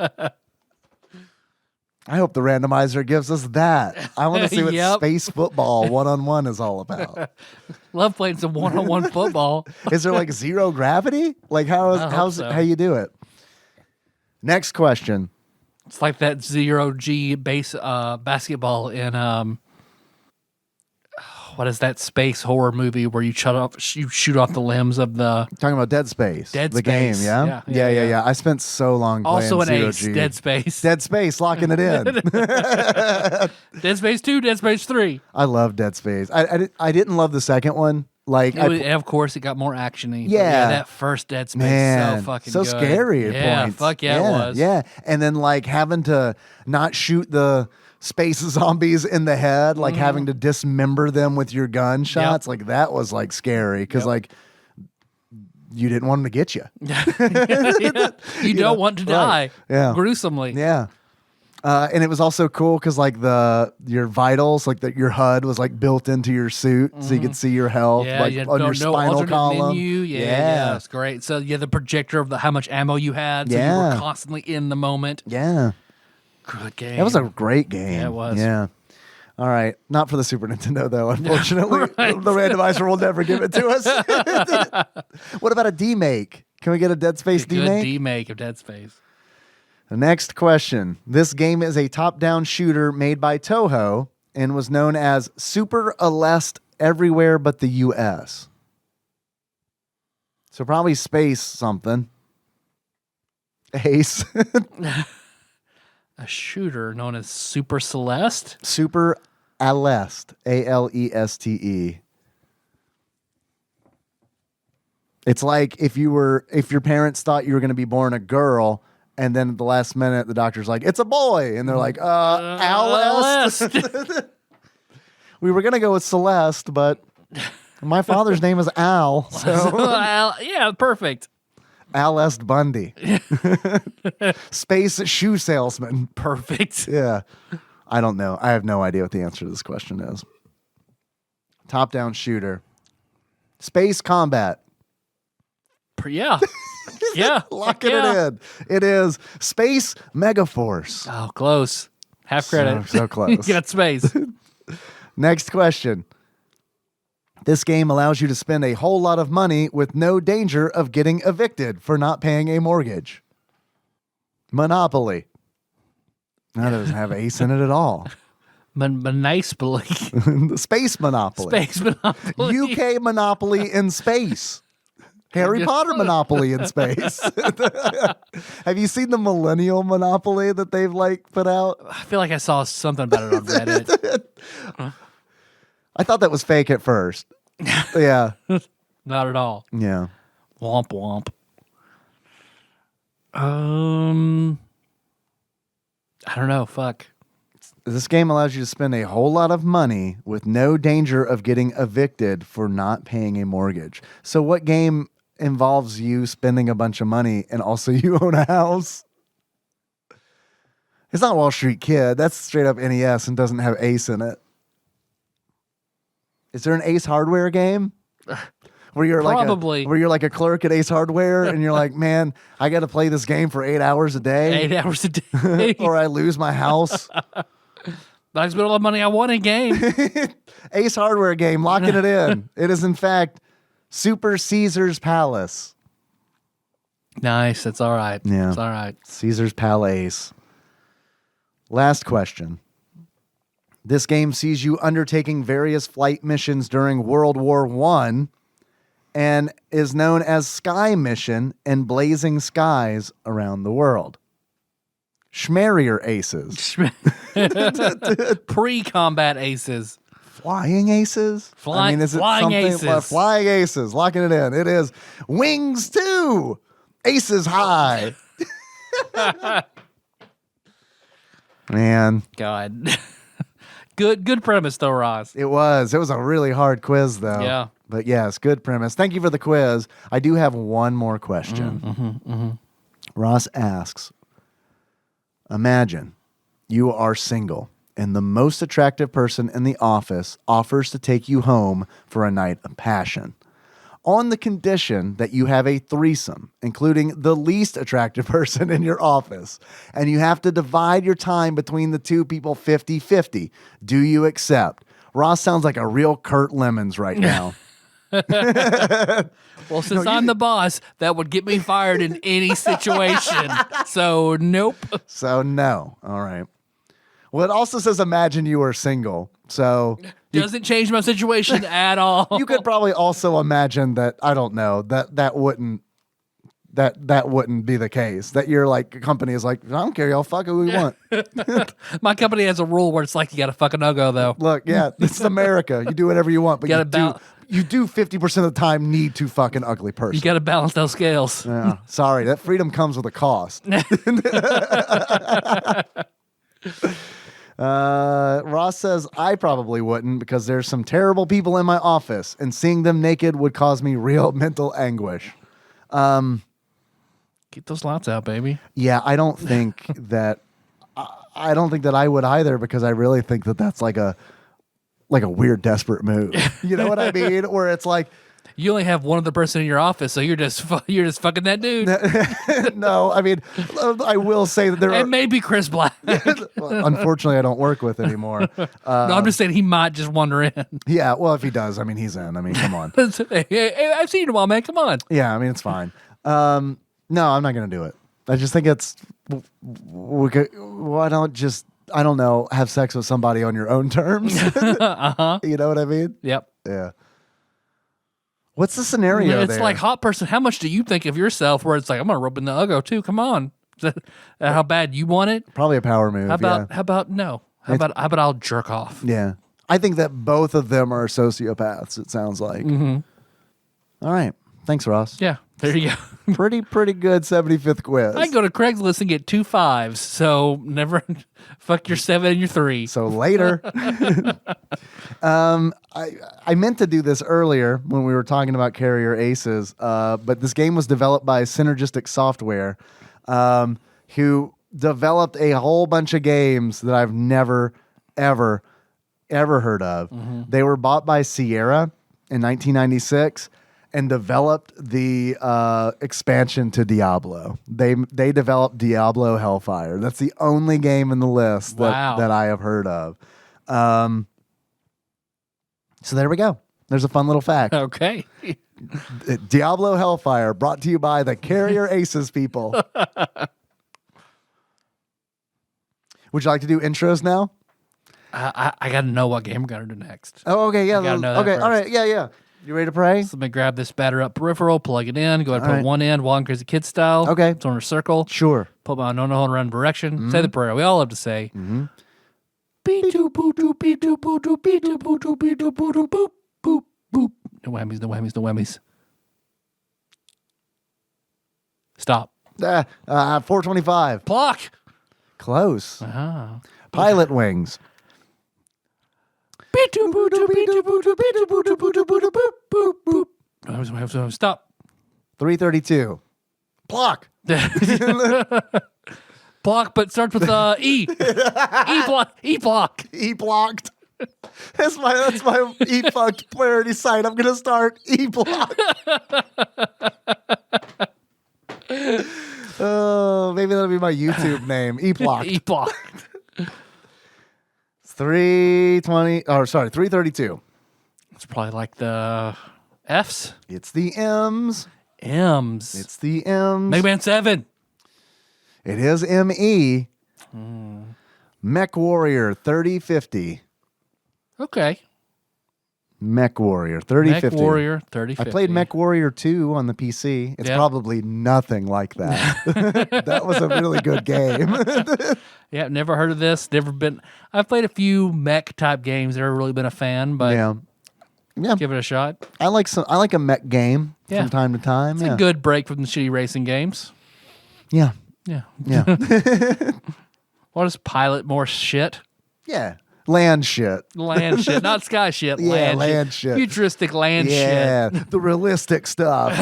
I hope the randomizer gives us that. I want to see what space football 1-on-1 is all about. Love playing some 1-on-1 football. Is there like zero gravity? Like how you do it? Next question. It's like that 0G base basketball in what is that space horror movie where you shoot off the limbs of the Talking about Dead Space. Dead the Space. game, yeah? Yeah. I spent so long playing also an Zero ace. G. Dead Space. Dead Space, locking it in. Dead Space 2, Dead Space 3. I love Dead Space. I didn't love the second one. Like, and of course, it got more actiony. Yeah. That first Dead Space, man, so fucking so good. scary at points. Fuck yeah, it was. Yeah, and then like having to not shoot the space zombies in the head, like having to dismember them with your gunshots, like that was like scary because like you didn't want them to get you. You don't want to die gruesomely. Yeah. And it was also cool because like your vitals, like your HUD was like built into your suit, so you could see your health on your spinal column. Menu. Yeah, it's great. So the projector of how much ammo you had, so you were constantly in the moment. Yeah, good game. That was a great game. Yeah, it was. Yeah. All right, not for the Super Nintendo though. Unfortunately, the randomizer will never give it to us. What about a demake? Can we get a Dead Space demake? Good demake of Dead Space. The next question. This game is a top-down shooter made by Toho and was known as Super Aleste everywhere but the U.S. So probably space something. Ace. A shooter known as Super Celeste? Super Aleste. A-L-E-S-T-E. It's like if your parents thought you were going to be born a girl, and then at the last minute, the doctor's like, it's a boy. And they're like, Aleste. We were going to go with Celeste, but my father's name is Al. So. Yeah, perfect. Aleste Bundy. Space shoe salesman. Perfect. Yeah. I don't know. I have no idea what the answer to this question is. Top-down shooter. Space combat. Yeah. Yeah. Locking it in. It is Space Megaforce. Oh, close. Half credit. So close. You got space. Next question. This game allows you to spend a whole lot of money with no danger of getting evicted for not paying a mortgage. Monopoly. That doesn't have ace in it at all. Monopoly. Space Monopoly. Space Monopoly. UK Monopoly in space. Harry Potter Monopoly in space. Have you seen the Millennial Monopoly that they've like put out? I feel like I saw something about it on Reddit. I thought that was fake at first. Yeah. Not at all. Yeah. Womp womp. I don't know. Fuck. This game allows you to spend a whole lot of money with no danger of getting evicted for not paying a mortgage. So what game involves you spending a bunch of money and also you own a house? It's not Wall Street Kid. That's straight up NES and doesn't have Ace in it. Is there an Ace Hardware game? Where you're Probably. where you're like a clerk at Ace Hardware and you're like, man, I got to play this game for 8 hours a day. 8 hours a day. Or I lose my house. But I spent all the money I want in game. Ace Hardware game, locking it in. It is, in fact, Super Caesar's Palace. Nice. That's all right. Yeah. That's all right. Caesar's Palace. Last question. This game sees you undertaking various flight missions during World War I and is known as Sky Mission and Blazing Skies around the world. Schmerrier Aces. Pre-combat aces. Flying Aces? Flying Aces. Flying Aces. Locking it in. It is Wings 2. Aces High. Man. God. Good premise, though, Ross. It was a really hard quiz, though. Yeah. But yes, good premise. Thank you for the quiz. I do have one more question. Ross asks, imagine you are single and the most attractive person in the office offers to take you home for a night of passion, on the condition that you have a threesome, including the least attractive person in your office, and you have to divide your time between the two people 50-50. Do you accept? Ross sounds like a real Kurt Lemons right now. Well, since I'm the boss, that would get me fired in any situation. So, nope. So, no. All right. Well, it also says imagine you were single. So doesn't change my situation at all. You could probably also imagine that, I don't know, that wouldn't be the case. That your like company is like, I don't care, y'all fuck who we want. My company has a rule where it's like you got to fuck a no-go though. Look, yeah, this is America. You do whatever you want, but you do 50% of the time need to fuck an ugly person. You got to balance those scales. Yeah. Sorry, that freedom comes with a cost. Ross says, I probably wouldn't because there's some terrible people in my office and seeing them naked would cause me real mental anguish. Keep those lots out, baby. Yeah, I don't think that I would either because I really think that that's like a weird desperate move. You know what I mean? Where it's like, you only have one other person in your office, so you're just fucking that dude. No, I mean, I will say that and maybe Chris Black. Well, unfortunately, I don't work with anymore. No, I'm just saying he might just wander in. Yeah, well, if he does, I mean, he's in. I mean, come on. Hey, I've seen you in a while, man. Come on. Yeah, I mean, it's fine. No, I'm not going to do it. I just think it's, why don't I don't know, have sex with somebody on your own terms? Uh-huh. You know what I mean? Yep. Yeah. What's the scenario It's there? like hot person. How much do you think of yourself where it's like, I'm going to rub in the uggo too. Come on. Is that how bad you want it? Probably a power move. How about no? How about I'll jerk off? Yeah. I think that both of them are sociopaths, it sounds like. Mm-hmm. All right. Thanks, Ross. Yeah. There you go. Pretty good 75th quiz. I can go to Craigslist and get 2 5s. So never fuck your 7 and your 3. So later. I meant to do this earlier when we were talking about Carrier Aces, but this game was developed by Synergistic Software, who developed a whole bunch of games that I've never, ever heard of. Mm-hmm. They were bought by Sierra in 1996 and developed the expansion to Diablo. They developed Diablo Hellfire. That's the only game in the list that I have heard of. So there we go. There's a fun little fact. Okay. Diablo Hellfire, brought to you by the Carrier Aces people. Would you like to do intros now? I got to know what game we're going to do next. Oh, okay. Yeah. Okay. First. All right. Yeah. You ready to pray? So let me grab this batter up peripheral, plug it in, go ahead and put one in, Wild and Crazy Kid style. Okay. It's on a circle. Sure. Put my no hold run direction. Mm-hmm. Say the prayer. We all love to say. Mm-hmm. No whammies. Stop. 425. Block. Close. Uh-huh. Pilot Wings. Stop. 332. Block. Block, but starts with E. E block. E blocked. That's my E fucked clarity site. I'm gonna start E block. Oh, maybe that'll be my YouTube name. E blocked. E block. 320. Oh, sorry, 332. It's probably like the Fs. It's the M's. M's. It's the M's. Mega Man 7. It is ME. Mech Warrior 3050. Okay. Mech Warrior 3050. Mech Warrior 3050. I played Mech Warrior 2 on the PC. It's probably nothing like that. That was a really good game. Yeah, never heard of this. Never been. I've played a few mech type games. Never really been a fan, but yeah, give it a shot. I like a mech game from time to time. It's a good break from the shitty racing games. Yeah. Yeah. Yeah. What is pilot more shit? Yeah. Land shit. Land shit, not sky shit. Yeah, land shit. Futuristic land shit. Yeah, the realistic stuff.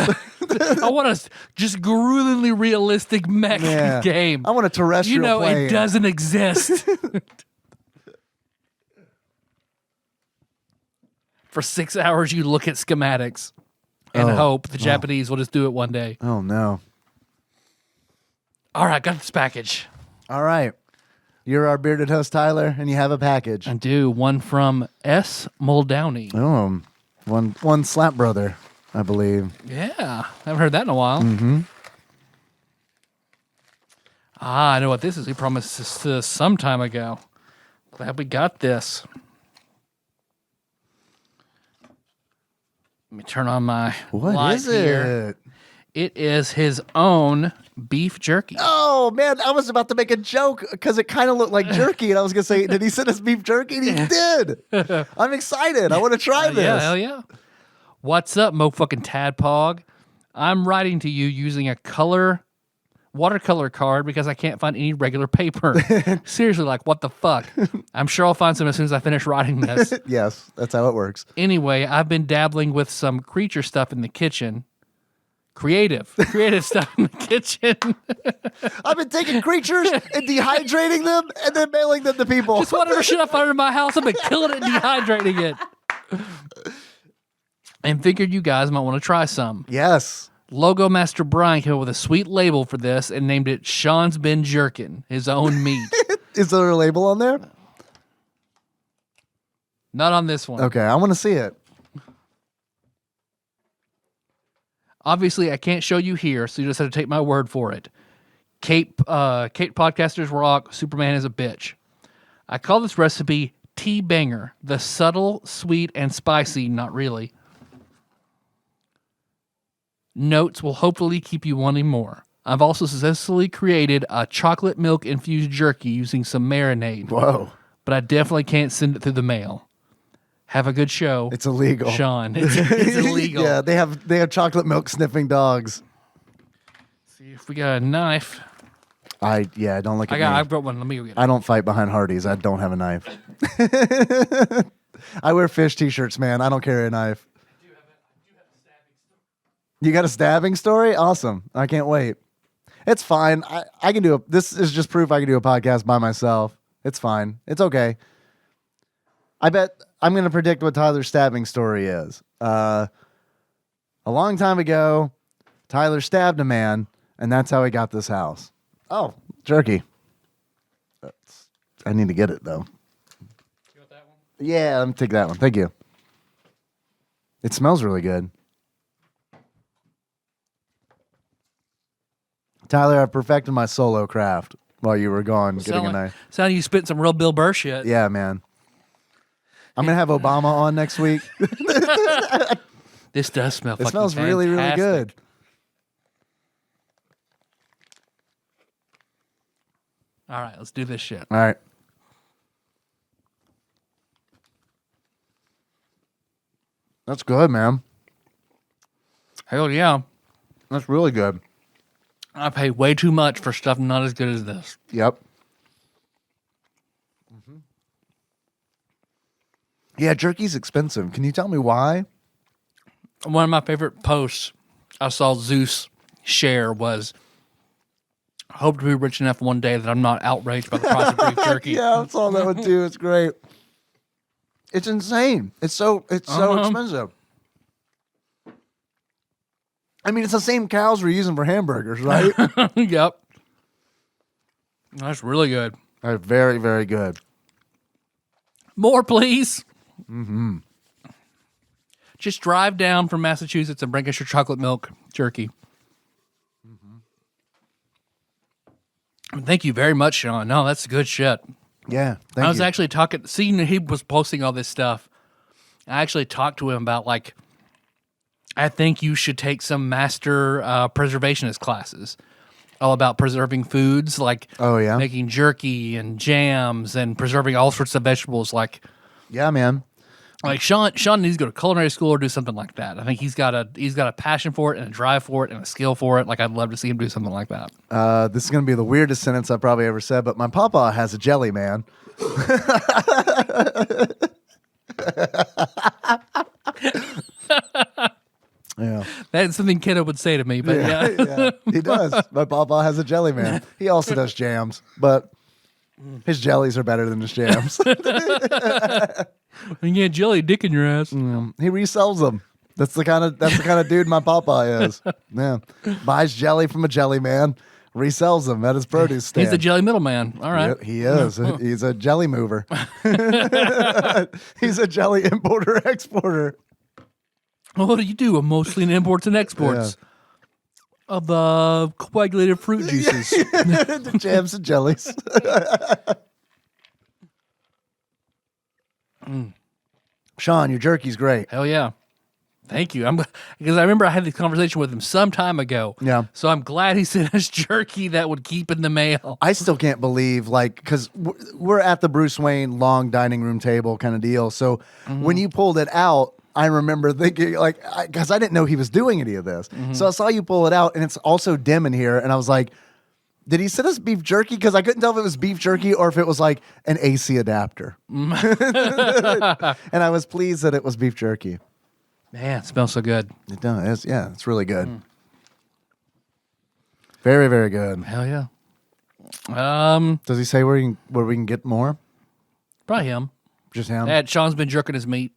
I want a just gruelingly realistic mech game. I want a terrestrial plane. It doesn't exist. For 6 hours, you look at schematics and hope the Japanese will just do it one day. Oh, no. All right, got this package. All right. You're our bearded host, Tyler, and you have a package. I do. One from S. Muldowney. Oh, one Slap Brother, I believe. Yeah. Haven't heard that in a while. Mm-hmm. I know what this is. He promised this to us some time ago. Glad we got this. Let me turn on my light here. It is his own beef jerky. Oh, man, I was about to make a joke because it kind of looked like jerky, and I was going to say, did he send us beef jerky? And he did. I'm excited. I want to try this. Yeah, hell yeah. What's up, mo-fucking tadpog? I'm writing to you using a watercolor card because I can't find any regular paper. Seriously, like, what the fuck? I'm sure I'll find some as soon as I finish writing this. Yes, that's how it works. Anyway, I've been dabbling with some creature stuff in the kitchen. Creative stuff in the kitchen. I've been taking creatures and dehydrating them and then mailing them to people. Just whatever shit I find in my house, I've been killing it and dehydrating it. And figured you guys might want to try some. Yes. Logo Master Brian came up with a sweet label for this and named it Sean's Been Jerkin', his own meat. Is there a label on there? Not on this one. Okay, I want to see it. Obviously, I can't show you here, so you just have to take my word for it. Kate Podcasters Rock, Superman is a bitch. I call this recipe Tea Banger, the subtle, sweet, and spicy, not really. Notes will hopefully keep you wanting more. I've also successfully created a chocolate milk infused jerky using some marinade. Whoa. But I definitely can't send it through the mail. Have a good show. It's illegal. Sean. It's illegal. Yeah, they have chocolate milk sniffing dogs. See if we got a knife. Don't look at me. I've got one. Let me go get it. I don't fight behind Hardee's. I don't have a knife. I wear fish t-shirts, man. I don't carry a knife. I do have a stabbing story. You got a stabbing story? Awesome. I can't wait. It's fine. I can do this is just proof I can do a podcast by myself. It's fine. It's okay. I bet I'm going to predict what Tyler's stabbing story is. A long time ago, Tyler stabbed a man, and that's how he got this house. Oh, jerky. I need to get it, though. You want that one? Yeah, let me take that one. Thank you. It smells really good. Tyler, I perfected my solo craft while you were gone getting a knife. Sound like you spit some real Bill Burr shit. Yeah, man. I'm going to have Obama on next week. This does smell fucking It smells really, really good. All right, let's do this shit. All right. That's good, man. Hell yeah. That's really good. I pay way too much for stuff not as good as this. Yep. Mm-hmm. Yeah, jerky's expensive. Can you tell me why? One of my favorite posts I saw Zeus share was, hope to be rich enough one day that I'm not outraged by the price of beef jerky. Yeah, I saw that one too. It's great. It's insane. It's so expensive. I mean, it's the same cows we're using for hamburgers, right? Yep. That's really good. That's very, very good. More, please. Mm-hmm. Just drive down from Massachusetts and bring us your chocolate milk jerky. Mm-hmm. Thank you very much, Sean. No, that's good shit. Yeah, I was actually seeing he was posting all this stuff. I actually talked to him about, like, I think you should take some master preservationist classes, all about preserving foods, like making jerky and jams and preserving all sorts of vegetables. Like, yeah, man. Like Sean needs to go to culinary school or do something like that. I think he's got a passion for it and a drive for it and a skill for it. Like, I'd love to see him do something like that. This is going to be the weirdest sentence I've probably ever said, but my papa has a jelly, man. Yeah, that's something Kiddo would say to me, but yeah. He does. My papa has a jelly, man. He also does jams, but his jellies are better than his jams. You get jelly dick in your ass. He resells them. That's the kind of dude my papa is. Yeah, buys jelly from a jelly man, resells them at his produce stand. He's a jelly middleman. All right, he is. He's a jelly mover. He's a jelly importer exporter. What do you do? Mostly in imports and exports of coagulated fruit juices, jams and jellies. Sean, your jerky's great. Hell yeah. Thank you. Because I remember I had this conversation with him some time ago. Yeah. So I'm glad he sent us jerky that would keep in the mail. I still can't believe, like, because we're at the Bruce Wayne long dining room table kind of deal. So when you pulled it out, I remember thinking, like, because I didn't know he was doing any of this. So I saw you pull it out, and it's also dim in here. And I was like, did he send us beef jerky? Because I couldn't tell if it was beef jerky or if it was like an AC adapter. And I was pleased that it was beef jerky. Man, it smells so good. It does. Yeah, it's really good. Very, very good. Hell yeah. Does he say where we can get more? Probably him. Just him? Sean's been jerking his meat.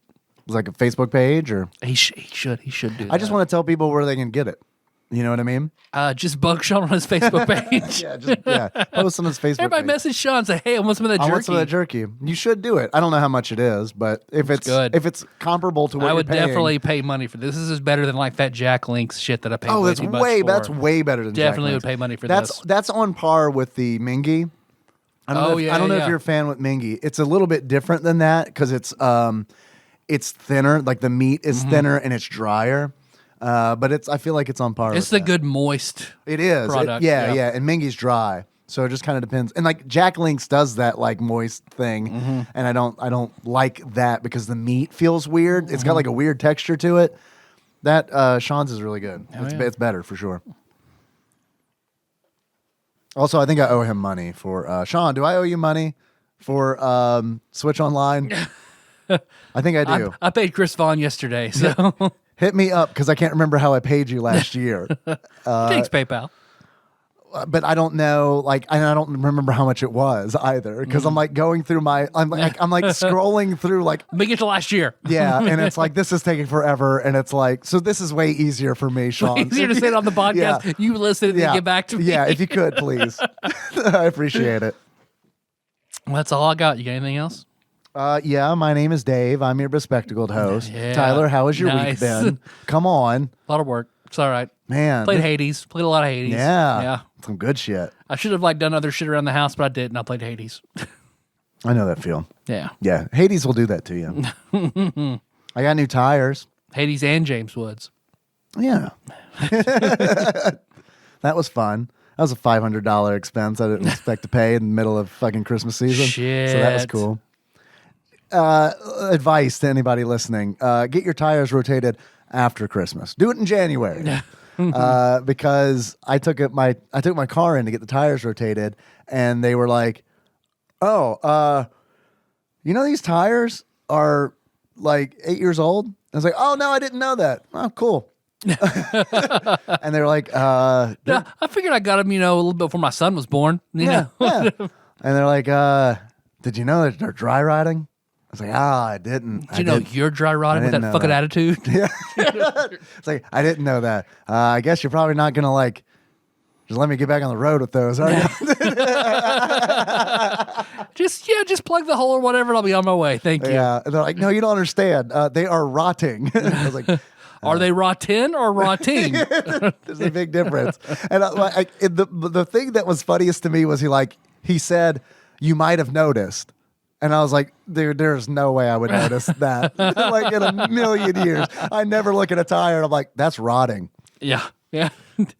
It's like a Facebook page, or he should do that. I just want to tell people where they can get it. You know what I mean? Just bug Sean on his Facebook page. Post on his Facebook Everybody page. Message Sean and say, hey, I want some of that jerky. I want some of that jerky. You should do it. I don't know how much it is, but if it's good. If it's comparable to what I you're would paying, definitely pay money for this. This is better than like that Jack Link's shit that I paid. that's way better than definitely Jack would pay money for this. That's on par with the Mingy. I don't know if you're a fan with Mingy. It's a little bit different than that because it's thinner. Like the meat is thinner and it's drier. But I feel like it's on par. It's the good moist. It is. Product. Yeah. And Mingy's dry, so it just kind of depends. And like Jack Link's does that like moist thing, and I don't like that because the meat feels weird. It's got like a weird texture to it. That Sean's is really good. It's better for sure. Also, I think I owe him money for Sean. Do I owe you money for Switch Online? I think I do. I paid Chris Vaughn yesterday, so. Hit me up because I can't remember how I paid you last year. Thanks, PayPal. But I don't know, like, and I don't remember how much it was either because I'm like going through I'm like scrolling through like. Let me get to last year. Yeah, and it's like this is taking forever, and it's like so this is way easier for me, Sean. Easier to say it on the podcast. Yeah. You listen and then get back to me. Yeah, if you could, please. I appreciate it. Well, that's all I got. You got anything else? Yeah, my name is Dave. I'm your bespectacled host. Yeah, Tyler, how has your week been? Come on. A lot of work. It's all right. Man. Played Hades. Played a lot of Hades. Yeah. Some good shit. I should have done other shit around the house, but I didn't. I played Hades. I know that feel. Yeah. Yeah. Hades will do that to you. I got new tires. Hades and James Woods. Yeah. That was fun. That was a $500 expense I didn't expect to pay in the middle of fucking Christmas season. Shit. So that was cool. Advice to anybody listening: get your tires rotated after Christmas. Do it in January, because I took my car in to get the tires rotated, and they were like, "Oh, these tires are like 8 years old." I was like, "Oh no, I didn't know that." Oh, cool. And they were like, I figured I got them, a little bit before my son was born. Yeah. And they're like, "Did you know that they're dry rotting?" I was like, I didn't. Did you know you're dry rotting with that fucking attitude? Yeah. It's like, I didn't know that. I guess you're probably not going to Just let me get back on the road with those. All right. just plug the hole or whatever, and I'll be on my way. Thank you. Yeah. And they're like, no, you don't understand. They are rotting. I was like, are they rotten or rotting? there's a big difference. And the thing that was funniest to me was he said, you might have noticed. And I was like, dude, there's no way I would notice that. Like in a million years. I never look at a tire and I'm like, that's rotting. Yeah.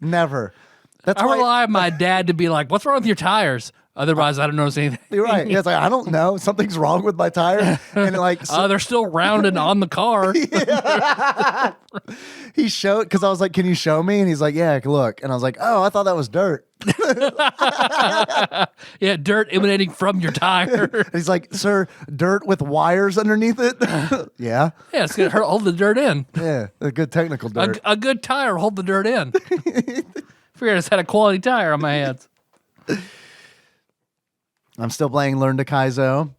Never. That's I rely on my dad to be like, what's wrong with your tires? Otherwise, I don't notice anything. You're right. Yeah, it's like, I don't know. Something's wrong with my tire. And like, they're still rounded on the car. He showed, because I was like, can you show me? And he's like, yeah, look. And I was like, oh, I thought that was dirt. Yeah, dirt emanating from your tire. And he's like, sir, dirt with wires underneath it? Yeah. Yeah, it's going to hold the dirt in. Yeah, a good technical dirt. A good tire will hold the dirt in. Figured I just had a quality tire on my hands. I'm still playing Learn to Kaizo.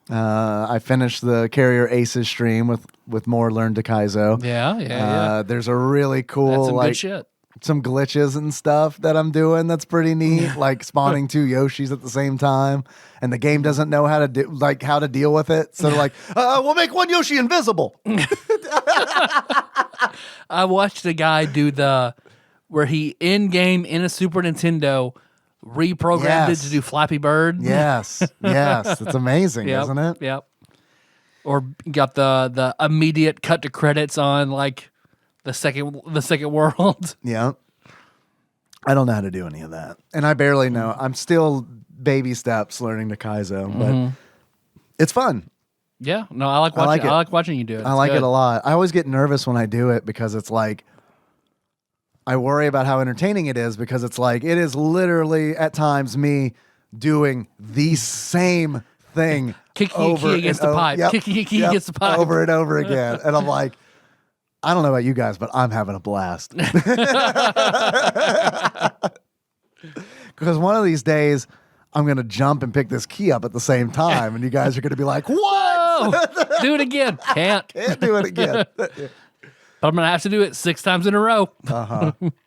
I finished the Carrier Aces stream with more Learn to Kaizo. Yeah. There's a really cool, That's some good shit. Some glitches and stuff that I'm doing that's pretty neat, like spawning 2 Yoshis at the same time, and the game doesn't know how to deal with it. So they're like, we'll make 1 Yoshi invisible. I watched a guy do where he in-game in a Super Nintendo reprogrammed it to do Flappy Bird. Yes. It's amazing, isn't it? Yep. Or got the immediate cut to credits on like the second world. Yeah. I don't know how to do any of that. And I barely know. I'm still baby steps learning to Kaizo, but it's fun. Yeah. No, I like watching you do it. I like it a lot. I always get nervous when I do it because it's like I worry about how entertaining it is, because it's like it is literally at times me doing the same thing over against the pipe. Yep, Kicking against the pipe over and over again. And I'm like, I don't know about you guys, but I'm having a blast. Because one of these days I'm going to jump and pick this key up at the same time, and you guys are going to be like, what? Do it again. Can't do it again. But I'm going to have to do it 6 times in a row.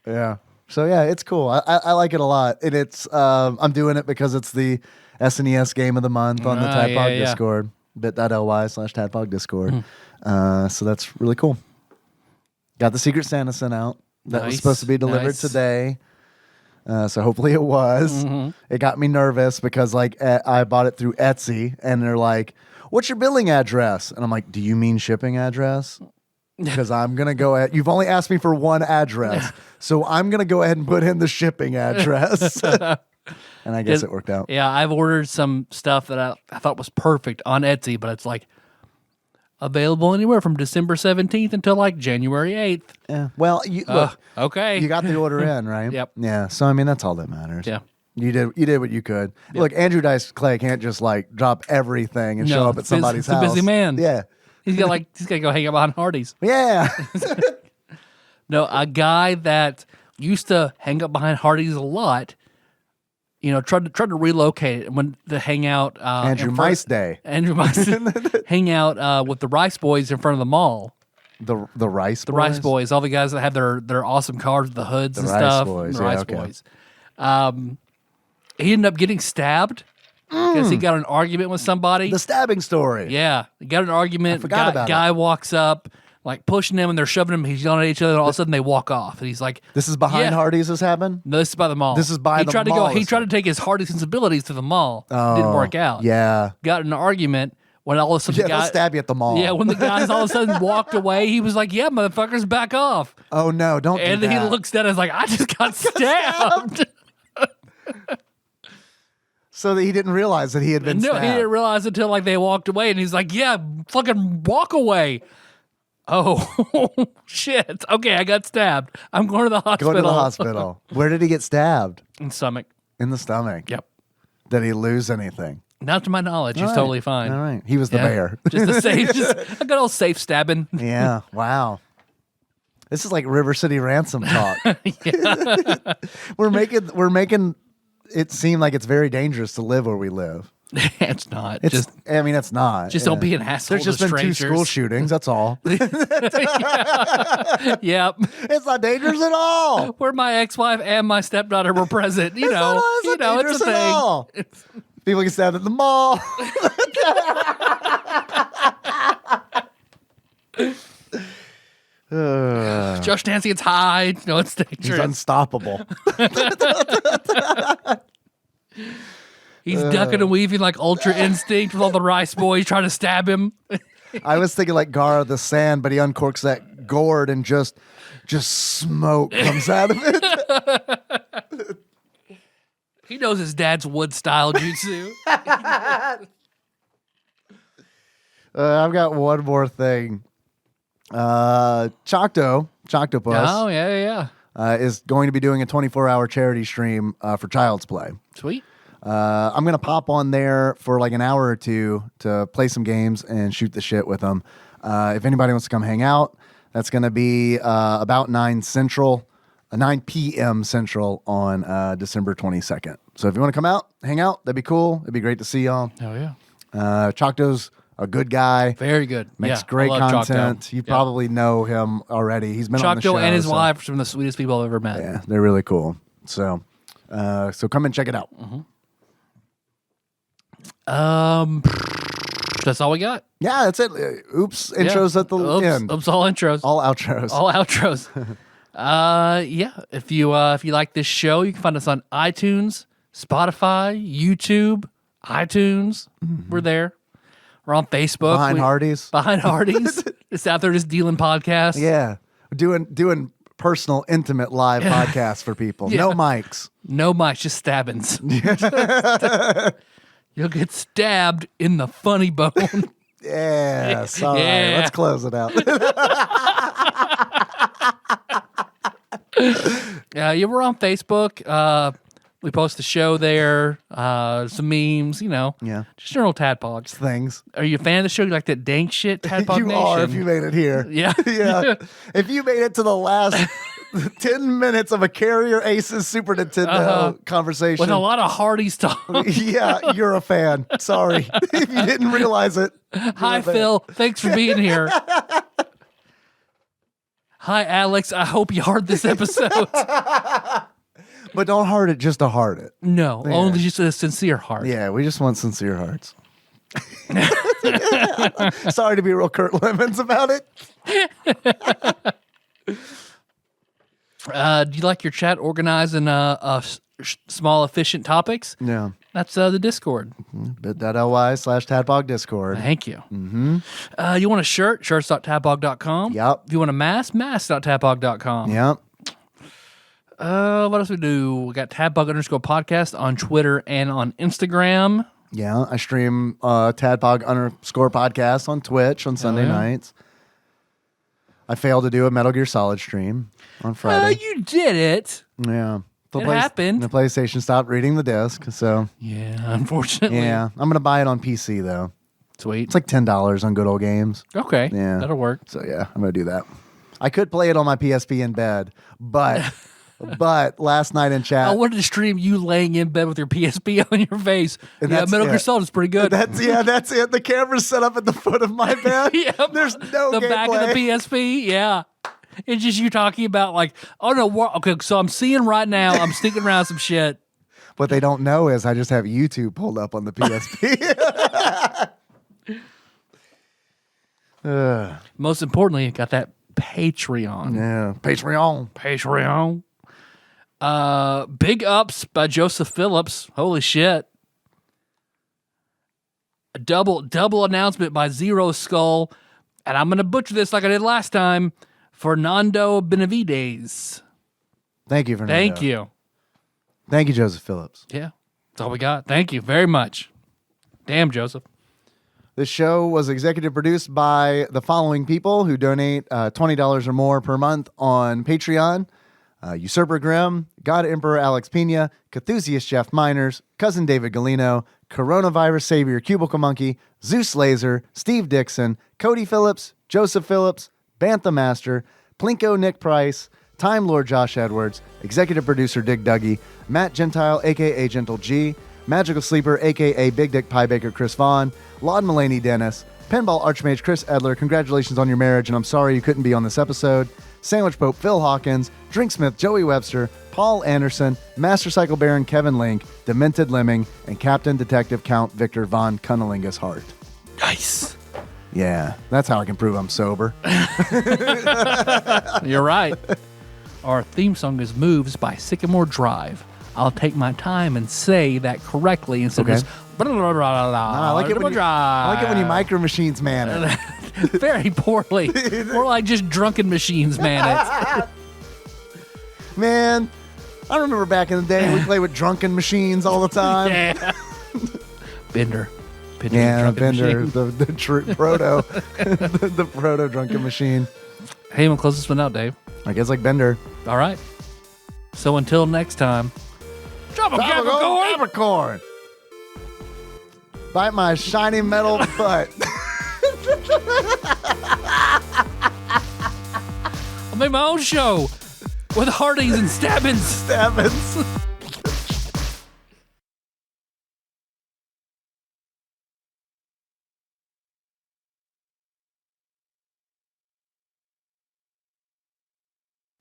Yeah. So yeah, it's cool. I like it a lot. And it's I'm doing it because it's the SNES game of the month on the TADPOG Discord. bit.ly/TADPOG Discord. So that's really cool. Got the Secret Santa sent out. That was supposed to be delivered today. So hopefully it was. It got me nervous because I bought it through Etsy, and they're like, what's your billing address? And I'm like, do you mean shipping address? Because I'm going to go ahead. You've only asked me for one address. So I'm going to go ahead and put in the shipping address. And I guess it worked out. Yeah, I've ordered some stuff that I thought was perfect on Etsy, but it's like available anywhere from December 17th until like January 8th. Yeah. Well, look, okay. You got the order in, right? Yep. Yeah. So, I mean, that's all that matters. Yeah. You did what you could. Yep. Look, Andrew Dice Clay can't just drop everything and show up at somebody's house. He's a busy man. Yeah. He's got to go hang out behind Hardee's. Yeah. No, a guy that used to hang up behind Hardee's a lot, tried to relocate it when to hang out. Andrew Mice Day. Andrew Mice hang out with the Rice Boys in front of the mall. The Rice Boys? The Rice Boys, all the guys that have their awesome cars with the hoods and stuff. The Rice Boys. He ended up getting stabbed because he got an argument with somebody. The stabbing story. Yeah. He got an argument. I forgot about it. Guy walks up, pushing him, and they're shoving him. He's yelling at each other, and all of a sudden they walk off. And he's like, this is behind Hardee's this happened? No, this is by the mall. This is by the mall. He tried to take his Hardee's sensibilities to the mall. Oh, didn't work out. Yeah. Got in an argument when all of a sudden the guy... they'll stab you at the mall. Yeah, when the guys all of a sudden walked away, he was like, yeah, motherfuckers, back off. Oh, no, don't do that. And then he looks down and is like, I just got stabbed. So that he didn't realize that he had been stabbed. No, he didn't realize until they walked away, and he's like, yeah, fucking walk away. Oh, shit. Okay, I got stabbed. I'm going to the hospital. Go to the hospital. Where did he get stabbed? In the stomach. In the stomach. Yep. Did he lose anything? Not to my knowledge. He's totally fine. All right. He was the bear. Just a good old safe stabbing. Yeah. Wow. This is like River City Ransom talk. We're making it seem like it's very dangerous to live where we live. It's not. I mean, it's not. Just don't be an asshole. There's just to been strangers. 2 school shootings. That's all. Yep. It's not dangerous at all. Where my ex-wife and my stepdaughter were present. You know, it's a thing. People get stabbed at the mall. Josh Nancy gets high. No, it's dangerous. He's unstoppable. He's ducking and weaving like Ultra Instinct with all the Rice Boys trying to stab him. I was thinking like Gara the Sand, but he uncorks that gourd and just smoke comes out of it. He knows his dad's wood style jutsu. I've got one more thing. Octopus. Oh, yeah. Is going to be doing a 24-hour charity stream for Child's Play. Sweet. I'm going to pop on there for like an hour or two to play some games and shoot the shit with them. If anybody wants to come hang out, that's going to be about 9 p.m. Central on December 22nd. So if you want to come out, hang out, that'd be cool. It'd be great to see y'all. Oh, yeah. Choctaw's a good guy. Very good. Makes yeah, great content. Choctaw. You probably know him already. He's been on the show. Choctaw and his wife are some of the sweetest people I've ever met. Yeah, they're really cool. So come and check it out. Mm-hmm. That's all we got. Yeah, that's it. Oops, intros at the end. Oops, all intros. All outros. All outros. If you like this show, you can find us on iTunes, Spotify, YouTube, iTunes. Mm-hmm. We're there. We're on Facebook. Behind Hardee's. It's out there just dealing podcasts. Yeah. Doing personal, intimate live podcasts for people. Yeah. No mics. No mics, just stabbings. You'll get stabbed in the funny bone. Yes. All right. Let's close it out. We're on Facebook. We post the show there, some memes, Yeah. just general Tadpogs. Things. Are you a fan of the show? You like that dank shit, Tadpog You Nation? are if you made it here. Yeah. Yeah. If you made it to the last 10 minutes of a Carrier Aces Super Nintendo conversation. With a lot of Hardee's talk. Yeah, you're a fan. Sorry. If you didn't realize it. Hi, Phil. Thanks for being here. Hi, Alex. I hope you heard this episode. But don't heart it just to heart it. No, only just a sincere heart. Yeah, we just want sincere hearts. Sorry to be real Kurt Lemons about it. Do you like your chat organized in small, efficient topics? Yeah. That's the Discord. bit.ly/Tadpog Discord. Thank you. Mm-hmm. You want a shirt? Shirts.tadpog.com. Yep. If you want a mask? Mask.tadpog.com. Yep. What else we do? We got Tadpog_podcast on Twitter and on Instagram. Yeah, I stream Tadpog_podcast on Twitch on Sunday nights. I failed to do a Metal Gear Solid stream on Friday. You did it. Yeah. It happened. The PlayStation stopped reading the disc, so. Yeah, unfortunately. Yeah, I'm going to buy it on PC, though. Sweet. It's like $10 on Good Old Games. Okay. Yeah. That'll work. So, yeah, I'm going to do that. I could play it on my PSP in bed, but last night in chat. I wanted to stream you laying in bed with your PSP on your face. And yeah, Metal Gear Solid is pretty good. That's it. The camera's set up at the foot of my bed. Yeah, there's no the back of the PSP. Yeah, it's just you talking about like, oh no, okay. So I'm seeing right now. I'm sneaking around some shit. What they don't know is I just have YouTube pulled up on the PSP. Most importantly, you got that Patreon. Yeah, Patreon. Big Ups by Joseph Phillips. Holy shit. A double announcement by Zero Skull. And I'm going to butcher this like I did last time. Fernando Benavides. Thank you, Fernando. Thank you. Thank you, Joseph Phillips. Yeah, that's all we got. Thank you very much. Damn, Joseph. This show was executive produced by the following people who donate $20 or more per month on Patreon. Usurper Grimm, God Emperor Alex Pena, Cthusiast Jeff Miners, Cousin David Galino, Coronavirus Savior Cubicle Monkey, Zeus Laser, Steve Dixon, Cody Phillips, Joseph Phillips, Bantha Master, Plinko Nick Price, Time Lord Josh Edwards, Executive Producer Dig Duggy, Matt Gentile, a.k.a. Gentle G, Magical Sleeper, a.k.a. Big Dick Pie Baker Chris Vaughn, Laud Mulaney Dennis, Pinball Archmage Chris Edler, congratulations on your marriage, and I'm sorry you couldn't be on this episode. Sandwich Pope Phil Hawkins, Drinksmith Joey Webster, Paul Anderson, Master Cycle Baron Kevin Link, Demented Lemming, and Captain Detective Count Victor von Cunnilingus Hart. Nice. Yeah, that's how I can prove I'm sober. You're right. Our theme song is Moves by Sycamore Drive. I'll take my time and say that correctly instead of just blah, blah, blah, blah, blah, I like it when you micro machines man it. Very poorly. More like just drunken machines man it. Man, I remember back in the day we played with drunken machines all the time. Yeah. Bender. Yeah, Bender, the proto, the proto drunken machine. Hey, we'll close this one out, Dave. I guess like Bender. All right. So until next time, drop a Capricorn. Bite my shiny metal butt. I'll make my own show with Hardees and Stabbins.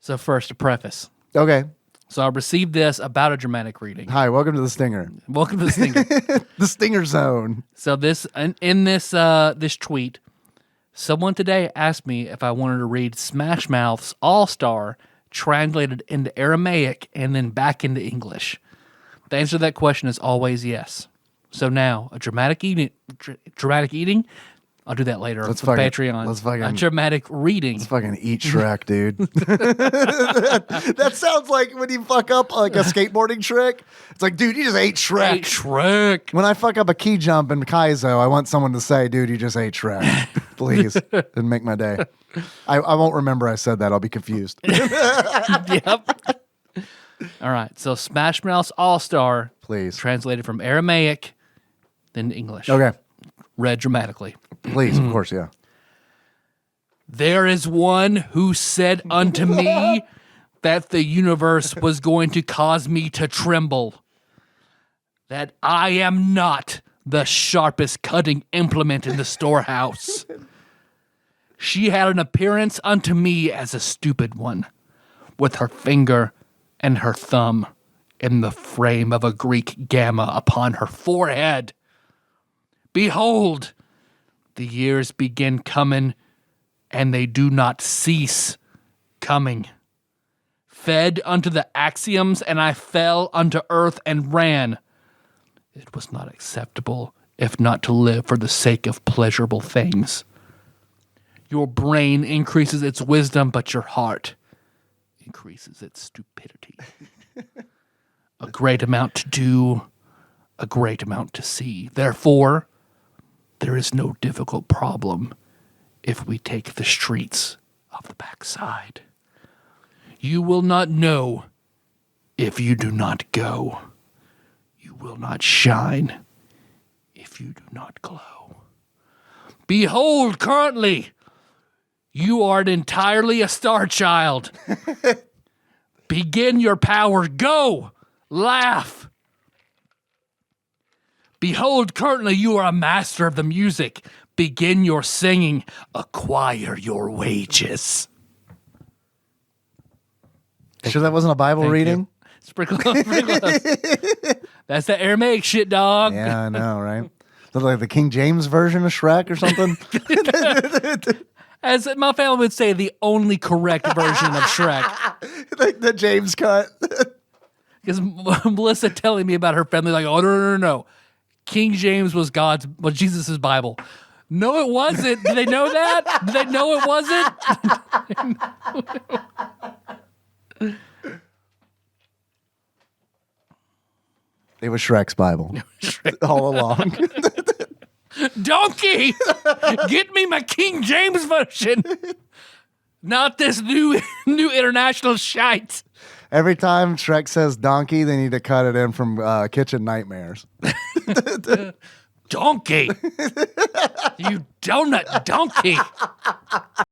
So first, a preface. Okay. So I received this about a dramatic reading. Hi, welcome to the Stinger. Welcome to the Stinger. The Stinger Zone. So this in this tweet, someone today asked me if I wanted to read Smash Mouth's All-Star translated into Aramaic and then back into English. The answer to that question is always yes. So now, a dramatic eating. I'll do that later on Patreon. A dramatic reading. Let's fucking eat Shrek, dude. That sounds like when you fuck up like a skateboarding trick. It's like, dude, you just ate Shrek. When I fuck up a key jump in Kaizo, I want someone to say, dude, you just ate Shrek. Please. It'd make my day. I won't remember I said that. I'll be confused. Yep. All right. So Smash Mouth's All-Star. Please. Translated from Aramaic, then to English. Okay. Read dramatically. Please, of course, yeah. There is one who said unto me that the universe was going to cause me to tremble, that I am not the sharpest cutting implement in the storehouse. She had an appearance unto me as a stupid one, with her finger and her thumb in the frame of a Greek gamma upon her forehead. Behold, the years begin coming, and they do not cease coming. Fed unto the axioms, and I fell unto earth and ran. It was not acceptable, if not to live for the sake of pleasurable things. Your brain increases its wisdom, but your heart increases its stupidity. A great amount to do, a great amount to see. Therefore, there is no difficult problem if we take the streets of the backside. You will not know if you do not go. You will not shine if you do not glow. Behold, currently, you are entirely a star child. Begin your power. Go! Laugh! Behold, currently you are a master of the music. Begin your singing. Acquire your wages. Sure that wasn't a Bible reading? Sprinkle. That's the Aramaic shit, dog. Yeah, I know, right? Look like the King James version of Shrek or something? As my family would say, the only correct version of Shrek. Like the James cut. Because Melissa telling me about her family, like, oh, no. King James was Jesus' Bible. No, it wasn't. Did they know that? Did they know it wasn't? It was Shrek's Bible. All along. Donkey! Get me my King James version! Not this new international shite. Every time Shrek says donkey, they need to cut it in from Kitchen Nightmares. Donkey! You donut donkey!